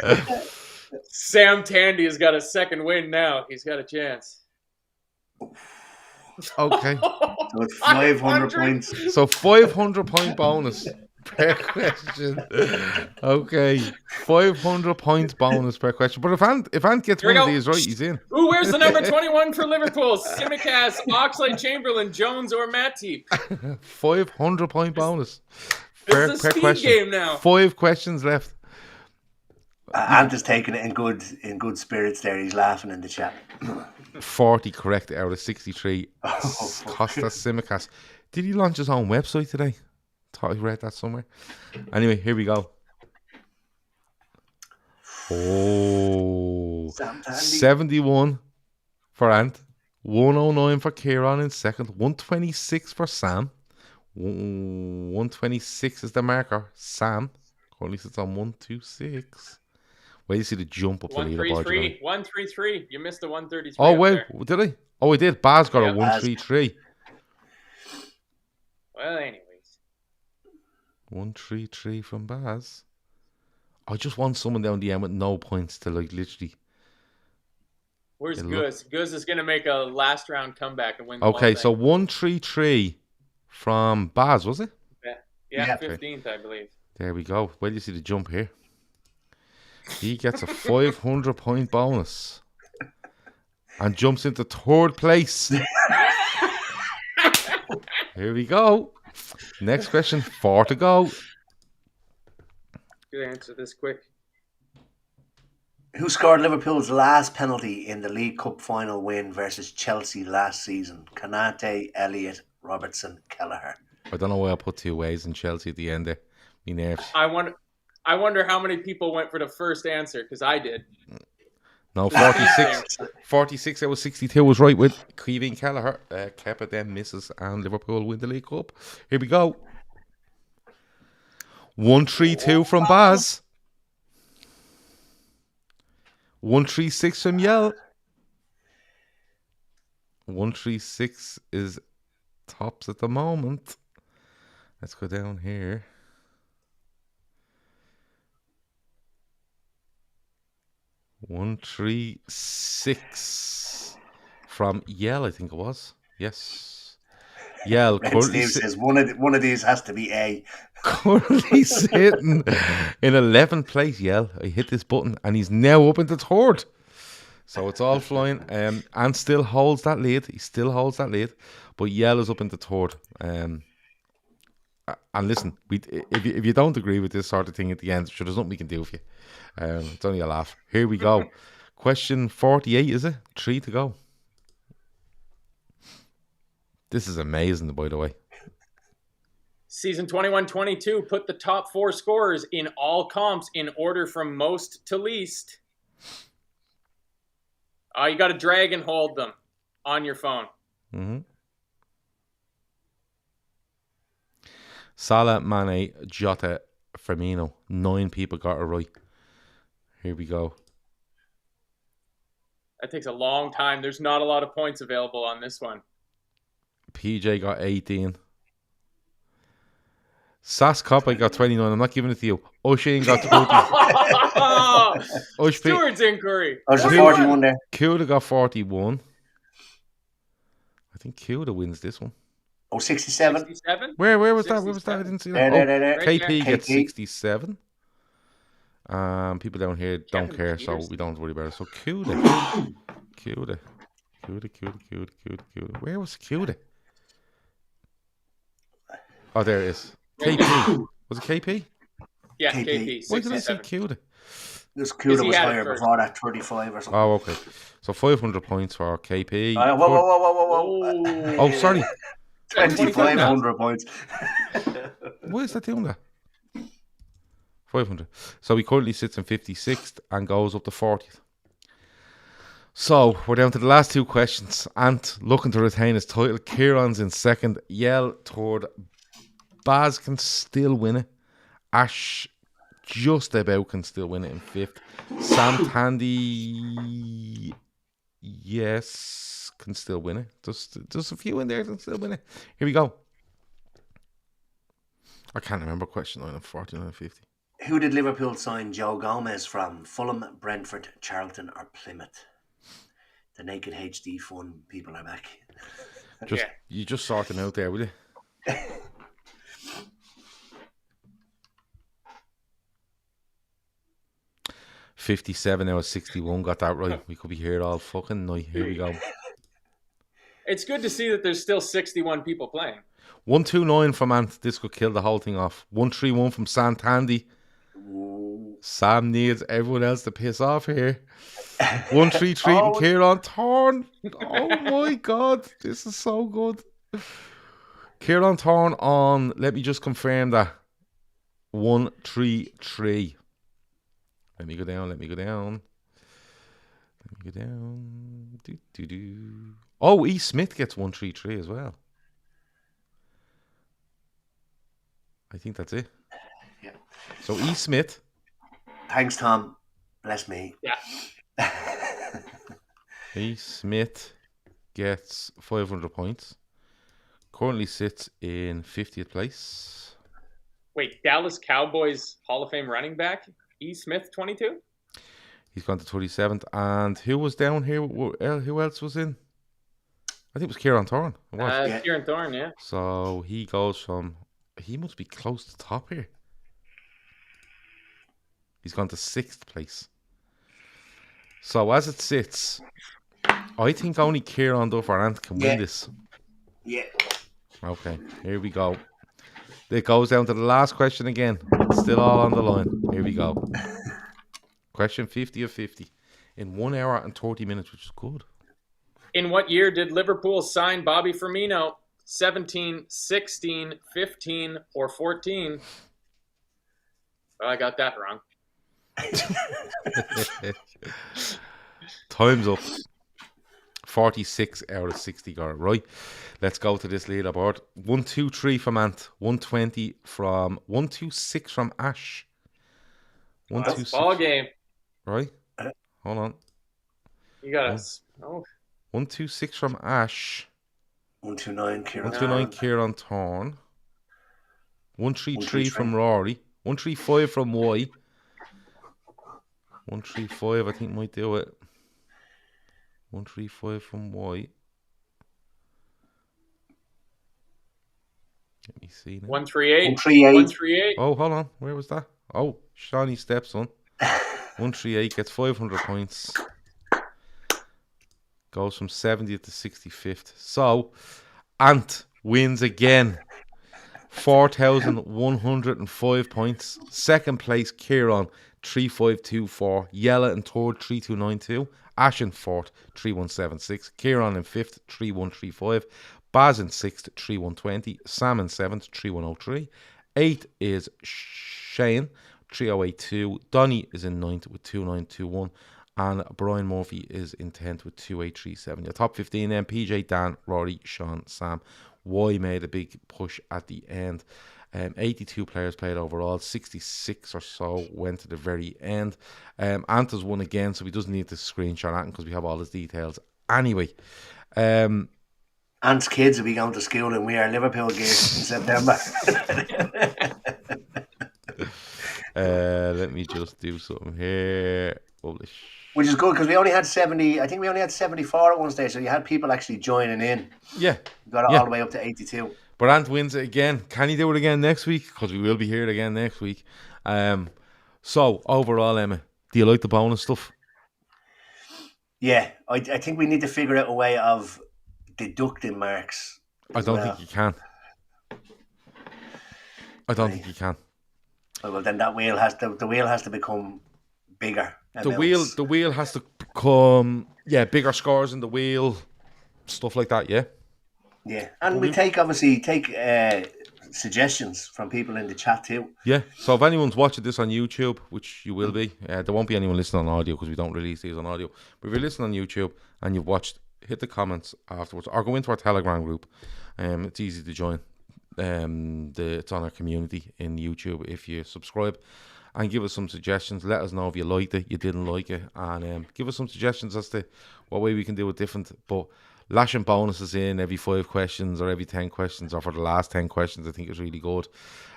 Speaker 3: Sam Tandy has got a second win now. He's got a chance.
Speaker 1: Okay.
Speaker 2: So it's 500 points.
Speaker 1: So 500 point bonus per question. Okay. 500 points bonus per question. But if Ant gets one of these right, he's in.
Speaker 3: Ooh, where's the number 21 for Liverpool? Simicast, Oxlade, Chamberlain, Jones, or Matip?
Speaker 1: 500 point bonus
Speaker 3: per question. Game now.
Speaker 1: 5 questions left.
Speaker 2: Ant is taking it in good spirits there. He's laughing in the chat.
Speaker 1: 40 correct out of 63. Costas Simicast. Did he launch his own website today? Thought I read that somewhere. Anyway, here we go. Oh, 71 for Ant, 109 for Kieran in second, 126 for Sam. 126 is the marker. Sam currently sits on 126. Wait, you see the jump up the leaderboard.
Speaker 3: 133. You missed the 133.
Speaker 1: Oh, wait, did I? Oh, I did. Baz got a 133.
Speaker 3: Well, anyways.
Speaker 1: 133 from Baz. I just want someone down the end with no points to literally.
Speaker 3: Where's Guz? Guz is going to make a last round comeback and win.
Speaker 1: Okay, so 133 from Baz, was it?
Speaker 3: Yeah, 15th, I believe.
Speaker 1: There we go. Where do you see the jump here? He gets a 500 point bonus and jumps into third place. Here we go. Next question, 4 to go.
Speaker 3: Good answer this quick.
Speaker 2: Who scored Liverpool's last penalty in the League Cup final win versus Chelsea last season? Kanate, Elliott, Robertson, Kelleher.
Speaker 1: I don't know why I put 2 ways in Chelsea at the end there. Me nerves.
Speaker 3: I wonder how many people went for the first answer, because I did.
Speaker 1: No, 46 out of 62 was right with Kevin Kelleher. Kepa then misses and Liverpool win the League Cup. Here we go. 132 from Baz. 136 from Yell. 136 is tops at the moment. Let's go down here. 136 from Yell, I think it was. Yes. Yell.
Speaker 2: Red Steve says one of these has to be A.
Speaker 1: Currently sitting in 11th place. Yell. I hit this button and he's now up into 3rd. So it's all flying. And still holds that lead. He still holds that lead. But Yell is up into 3rd. And listen, if you don't agree with this sort of thing at the end, sure, there's nothing we can do for you. It's only a laugh. Here we go. Question 48, is it? 3 to go. This is amazing, by the way.
Speaker 3: Season 21-22 put the top 4 scorers in all comps in order from most to least. You got to drag and hold them on your phone.
Speaker 1: Mm-hmm. Salah, Mane, Jota, Firmino. 9 people got it right. Here we go.
Speaker 3: That takes a long time. There's not a lot of points available on this one.
Speaker 1: PJ got 18. Sass Coppa got 29. I'm not giving it to you. O'Shane got 20.
Speaker 3: Stewart's inquiry.
Speaker 2: There's a 41 there.
Speaker 1: Kuda got 41. I think Kuda wins this one.
Speaker 2: 67.
Speaker 3: 67?
Speaker 1: Where was
Speaker 3: 67.
Speaker 1: that? Where was that? I didn't see that.
Speaker 2: There.
Speaker 1: KP gets
Speaker 2: KP.
Speaker 1: 67. People down here don't
Speaker 3: Kevin
Speaker 1: care, so
Speaker 3: Peterson.
Speaker 1: we don't worry about it. So Kuda. Where was Kuda? Oh, there it is. KP. Was it KP?
Speaker 3: Yeah,
Speaker 2: KP.
Speaker 3: KP.
Speaker 1: Why did I say
Speaker 3: 67.
Speaker 1: Kuda?
Speaker 2: This Kuda
Speaker 3: he
Speaker 2: was
Speaker 3: had it
Speaker 2: higher
Speaker 3: first.
Speaker 2: before that, 35 or something.
Speaker 1: Oh, okay. So 500 points for KP.
Speaker 2: Whoa.
Speaker 1: Oh, sorry.
Speaker 2: 2,500 points.
Speaker 1: Why is that doing that? 500. So he currently sits in 56th and goes up to 40th. So we're down to the last 2 questions. Ant looking to retain his title. Kieran's in 2nd. Yell 3rd. Baz can still win it. Ash just about can still win it in 5th. Sam Tandy, yes, can still win it. Just a few in there can still win it. Here we go. I can't remember question 9 and 49 and 50.
Speaker 2: Who did Liverpool sign Joe Gomez from? Fulham, Brentford, Charlton or Plymouth? The Naked HD fun people are back.
Speaker 1: You just sorting out there, will you? 57 out of 61 got that right. We could be here all fucking night. Here we go.
Speaker 3: It's good to see that there's still 61 people playing.
Speaker 1: 129 from Ant. This could kill the whole thing off. 131 from Sam Tandy. Sam needs everyone else to piss off here. 133 from Kieran Thorne. Oh my god, this is so good. Kieran Thorne on, let me just confirm that. 133. Let me go down. Oh, E. Smith gets 133 as well. I think that's it.
Speaker 2: Yeah.
Speaker 1: So E. Smith.
Speaker 2: Thanks, Tom. Bless me.
Speaker 3: Yeah.
Speaker 1: E. Smith gets 500 points. Currently sits in 50th place.
Speaker 3: Wait, Dallas Cowboys Hall of Fame running back? E. Smith, 22?
Speaker 1: He's gone to 27th. And who was down here? Who else was in? I think it was Kieran Thorne. It was.
Speaker 3: Kieran Thorne, yeah.
Speaker 1: So he goes from... He must be close to the top here. He's gone to 6th place. So as it sits, I think only Kieran Duff or Ant can win this.
Speaker 2: Yeah.
Speaker 1: Okay, here we go. It goes down to the last question again. It's still all on the line. Here we go. Question 50 of 50 in 1 hour and 30 minutes, which is good.
Speaker 3: In what year did Liverpool sign Bobby Firmino? 17, 16, 15, or 14? Well, I got that wrong.
Speaker 1: Time's up. 46 out of 60 got it right. Let's go to this leaderboard. 123 from Ant. 120 from 126 from Ash.
Speaker 3: That's ball game.
Speaker 1: Right? Hold on.
Speaker 3: You got us. Oh,
Speaker 1: 126 from Ash.
Speaker 2: 129 Kieran.
Speaker 1: 129 Kieran Thorne. 133 from Rory. 135 from Y. 135, I think might do it. 135 from Y. Let me see now.
Speaker 3: 138.
Speaker 2: 138.
Speaker 3: 138.
Speaker 1: Oh, hold on. Where was that? Oh, Shawnee Stepson. 138 gets 500 points. Goes from 70th to 65th. So, Ant wins again. 4,105 points. Second place, Kieran, 3524. Yella in third, 3292. Ash in fourth, 3176. Kieran in fifth, 3135. Baz in sixth, 3120. Sam in seventh, 3103. Eighth is Shane, 3082. Donny is in ninth with 2921. And Brian Murphy is in 10th with 2837. Your top 15 then, PJ, Dan, Rory, Sean, Sam. Y made a big push at the end. 82 players played overall. 66 or so went to the very end. Anta's won again, so he doesn't need to screenshot that because we have all his details. Anyway.
Speaker 2: Ant's kids will be going to school and we are Liverpool games in September.
Speaker 1: Let me just do something here. Publish.
Speaker 2: Which is good because we only had 70. I think we only had 74 at one stage, so you had people actually joining in.
Speaker 1: Yeah.
Speaker 2: Got it all the way up to 82.
Speaker 1: But Ant wins it again. Can he do it again next week? Because we will be here again next week. So, overall, Emma, do you like the bonus stuff?
Speaker 2: Yeah. I think we need to figure out a way of deducting marks.
Speaker 1: I don't think you can. I don't think you can.
Speaker 2: Well, then that wheel has to become bigger.
Speaker 1: The wheel has to become bigger scores in the wheel, stuff like that. Yeah. And we take suggestions from people in the chat too. Yeah. So if anyone's watching this on YouTube, which you will be, there won't be anyone listening on audio because we don't release these on audio. But if you're listening on YouTube and you've watched, hit the comments afterwards or go into our Telegram group. It's easy to join. It's on our community in YouTube. If you subscribe and give us some suggestions, let us know if you liked it, you didn't like it, and give us some suggestions as to what way we can do it different. But lashing bonuses in every 5 questions or every 10 questions or for the last 10 questions I think is really good.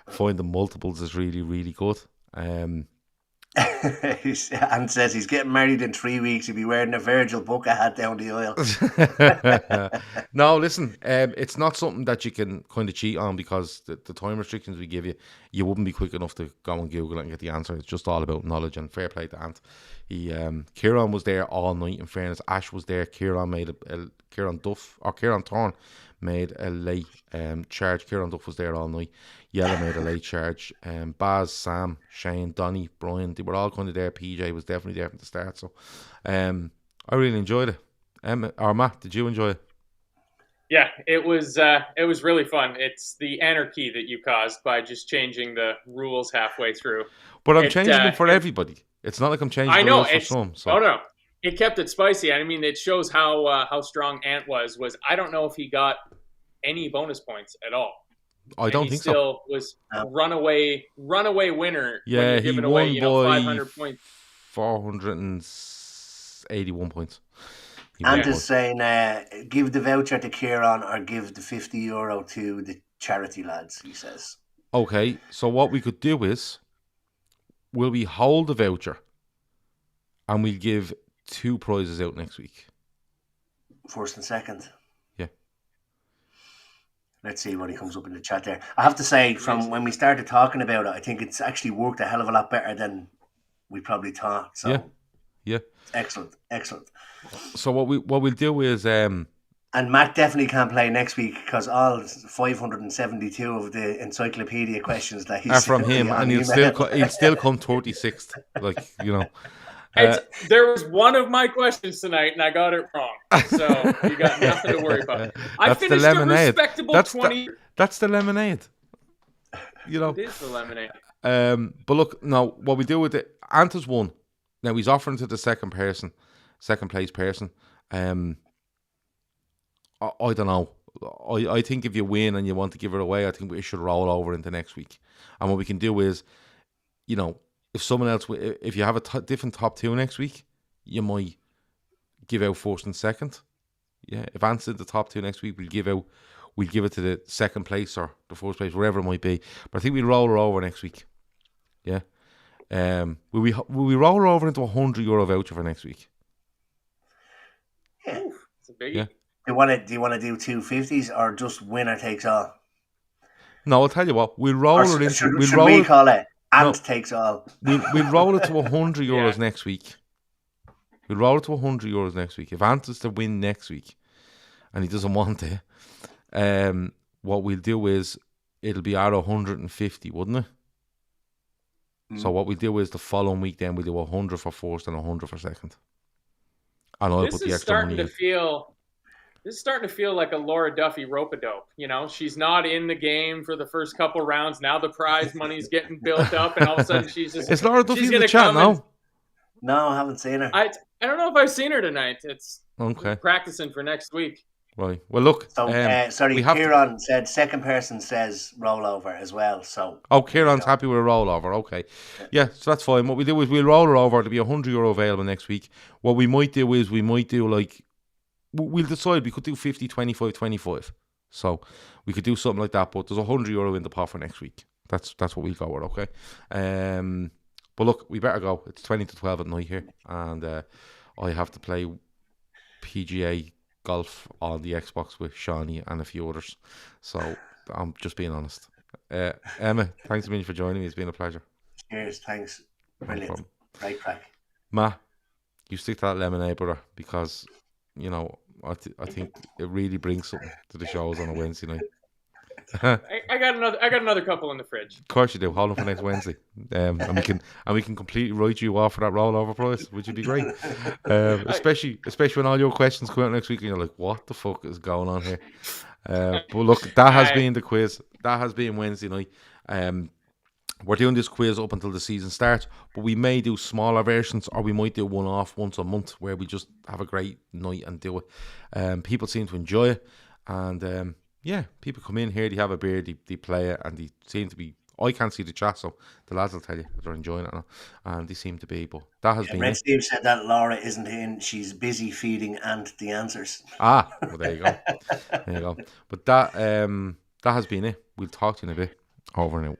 Speaker 1: Finding multiples is really, really good. And says he's getting married in 3 weeks. He'll be wearing a Virgil Booker hat down the aisle. No, listen, it's not something that you can kind of cheat on because the time restrictions we give you, you wouldn't be quick enough to go and Google it and get the answer. It's just all about knowledge, and fair play to Ant. Kieran was there all night. In fairness, Ash was there. Kieran Thorne made a late charge. Kieran Duff was there all night. Yella made a late charge. Baz, Sam, Shane, Donny, Brian, they were all kind of there. PJ was definitely there from the start. So I really enjoyed it. Matt, did you enjoy it?
Speaker 3: Yeah, it was really fun. It's the anarchy that you caused by just changing the rules halfway through.
Speaker 1: But I'm changing them for everybody. It's not like I'm changing the rules for some. So.
Speaker 3: Oh, no. It kept it spicy. I mean, it shows how strong Ant was. I don't know if he got any bonus points at all.
Speaker 1: I don't think so.
Speaker 3: He still was runaway winner.
Speaker 1: Yeah,
Speaker 3: he won
Speaker 1: away,
Speaker 3: by 500 points.
Speaker 1: 481 points.
Speaker 2: And is saying, give the voucher to Kieran or give the €50 to the charity lads, he says.
Speaker 1: Okay, so what we could do is, will we hold the voucher and we'll give 2 prizes out next week?
Speaker 2: First and second.
Speaker 1: Yeah.
Speaker 2: Let's see what he comes up in the chat there. I have to say, from when we started talking about it, I think it's actually worked a hell of a lot better than we probably thought. So
Speaker 1: yeah.
Speaker 2: Excellent.
Speaker 1: So what we'll do is
Speaker 2: and Matt definitely can't play next week because all 572 of the encyclopedia questions that he's
Speaker 1: are from him, and he'll still come 36th. Like, you know.
Speaker 3: There was one of my questions tonight, and I got it wrong. So you got nothing to worry about. I finished a respectable 20.
Speaker 1: That's the lemonade. You know,
Speaker 3: it is the lemonade.
Speaker 1: But look, now what we do with it, Anta's won. Now he's offering to the second place person. I don't know. I think if you win and you want to give it away, I think we should roll over into next week. And what we can do is, you know, if someone else, if you have a different top 2 next week, you might give out first and second. Yeah, if Ant's in the top 2 next week, we'll give it to the second place or the first place, wherever it might be. But I think we'll roll her over next week. Yeah. Will we roll her over into €100 voucher for next week?
Speaker 2: Yeah.
Speaker 3: It's a biggie.
Speaker 1: Yeah.
Speaker 2: Do you want to do 250s or just winner takes all?
Speaker 1: No, I'll tell you what. We'll roll her into.
Speaker 2: Should we call it Ant takes all?
Speaker 1: We'll roll it to €100 next week. We'll roll it to €100 next week. If Ant is to win next week, and he doesn't want to, what we'll do is it'll be at 150, wouldn't it? So what we'll do is the following week, then we'll do 100 for first and 100 for second. And I'll put the extra money in.
Speaker 3: This is starting to feel like a Laura Duffy rope-a-dope. You know, she's not in the game for the first couple rounds. Now the prize money's getting built up, and all of a sudden she's just.
Speaker 1: Is Laura Duffy in the chat now?
Speaker 2: No, I haven't seen her.
Speaker 3: I don't know if I've seen her tonight. It's
Speaker 1: okay.
Speaker 3: Practicing for next week.
Speaker 1: Right. Well, look.
Speaker 2: So, Kieran said second person says rollover as well. So.
Speaker 1: Oh, Kieran's happy with a rollover. Okay. Yeah, so that's fine. What we do is we'll roll her over. There'll be €100 available next week. What we might do is we'll decide. We could do 50, 25, 25. So we could do something like that. But there's €100 in the pot for next week. That's what we'll go with. Okay. But look, we better go. It's 20 to 12 at night here, and I have to play PGA golf on the Xbox with Shawnee and a few others. So I'm just being honest. Emma, thanks a million for joining me. It's been a pleasure.
Speaker 2: Cheers, thanks. Brilliant.
Speaker 1: No
Speaker 2: Great crack.
Speaker 1: Matt, you stick to that lemonade, brother, because you know I think it really brings something to the shows on a Wednesday night.
Speaker 3: I got another couple in the fridge.
Speaker 1: Of course you do. Hold on for next Wednesday, and we can completely write you off for that rollover price, which would be great. Especially when all your questions come out next week, and you're like, "What the fuck is going on here?" But look, that has been the quiz. That has been Wednesday night. We're doing this quiz up until the season starts, but we may do smaller versions, or we might do one off once a month where we just have a great night and do it. People seem to enjoy it, and yeah, people come in here, they have a beer, they play it, and they seem to be. I can't see the chat, so the lads will tell you that they're enjoying it now, and they seem to be. But that has been.
Speaker 2: Red Steve said that Laura isn't in; she's busy feeding Ant the answers.
Speaker 1: Well, there you go, there you go. But that has been it. We'll talk to you in a bit. Over and out.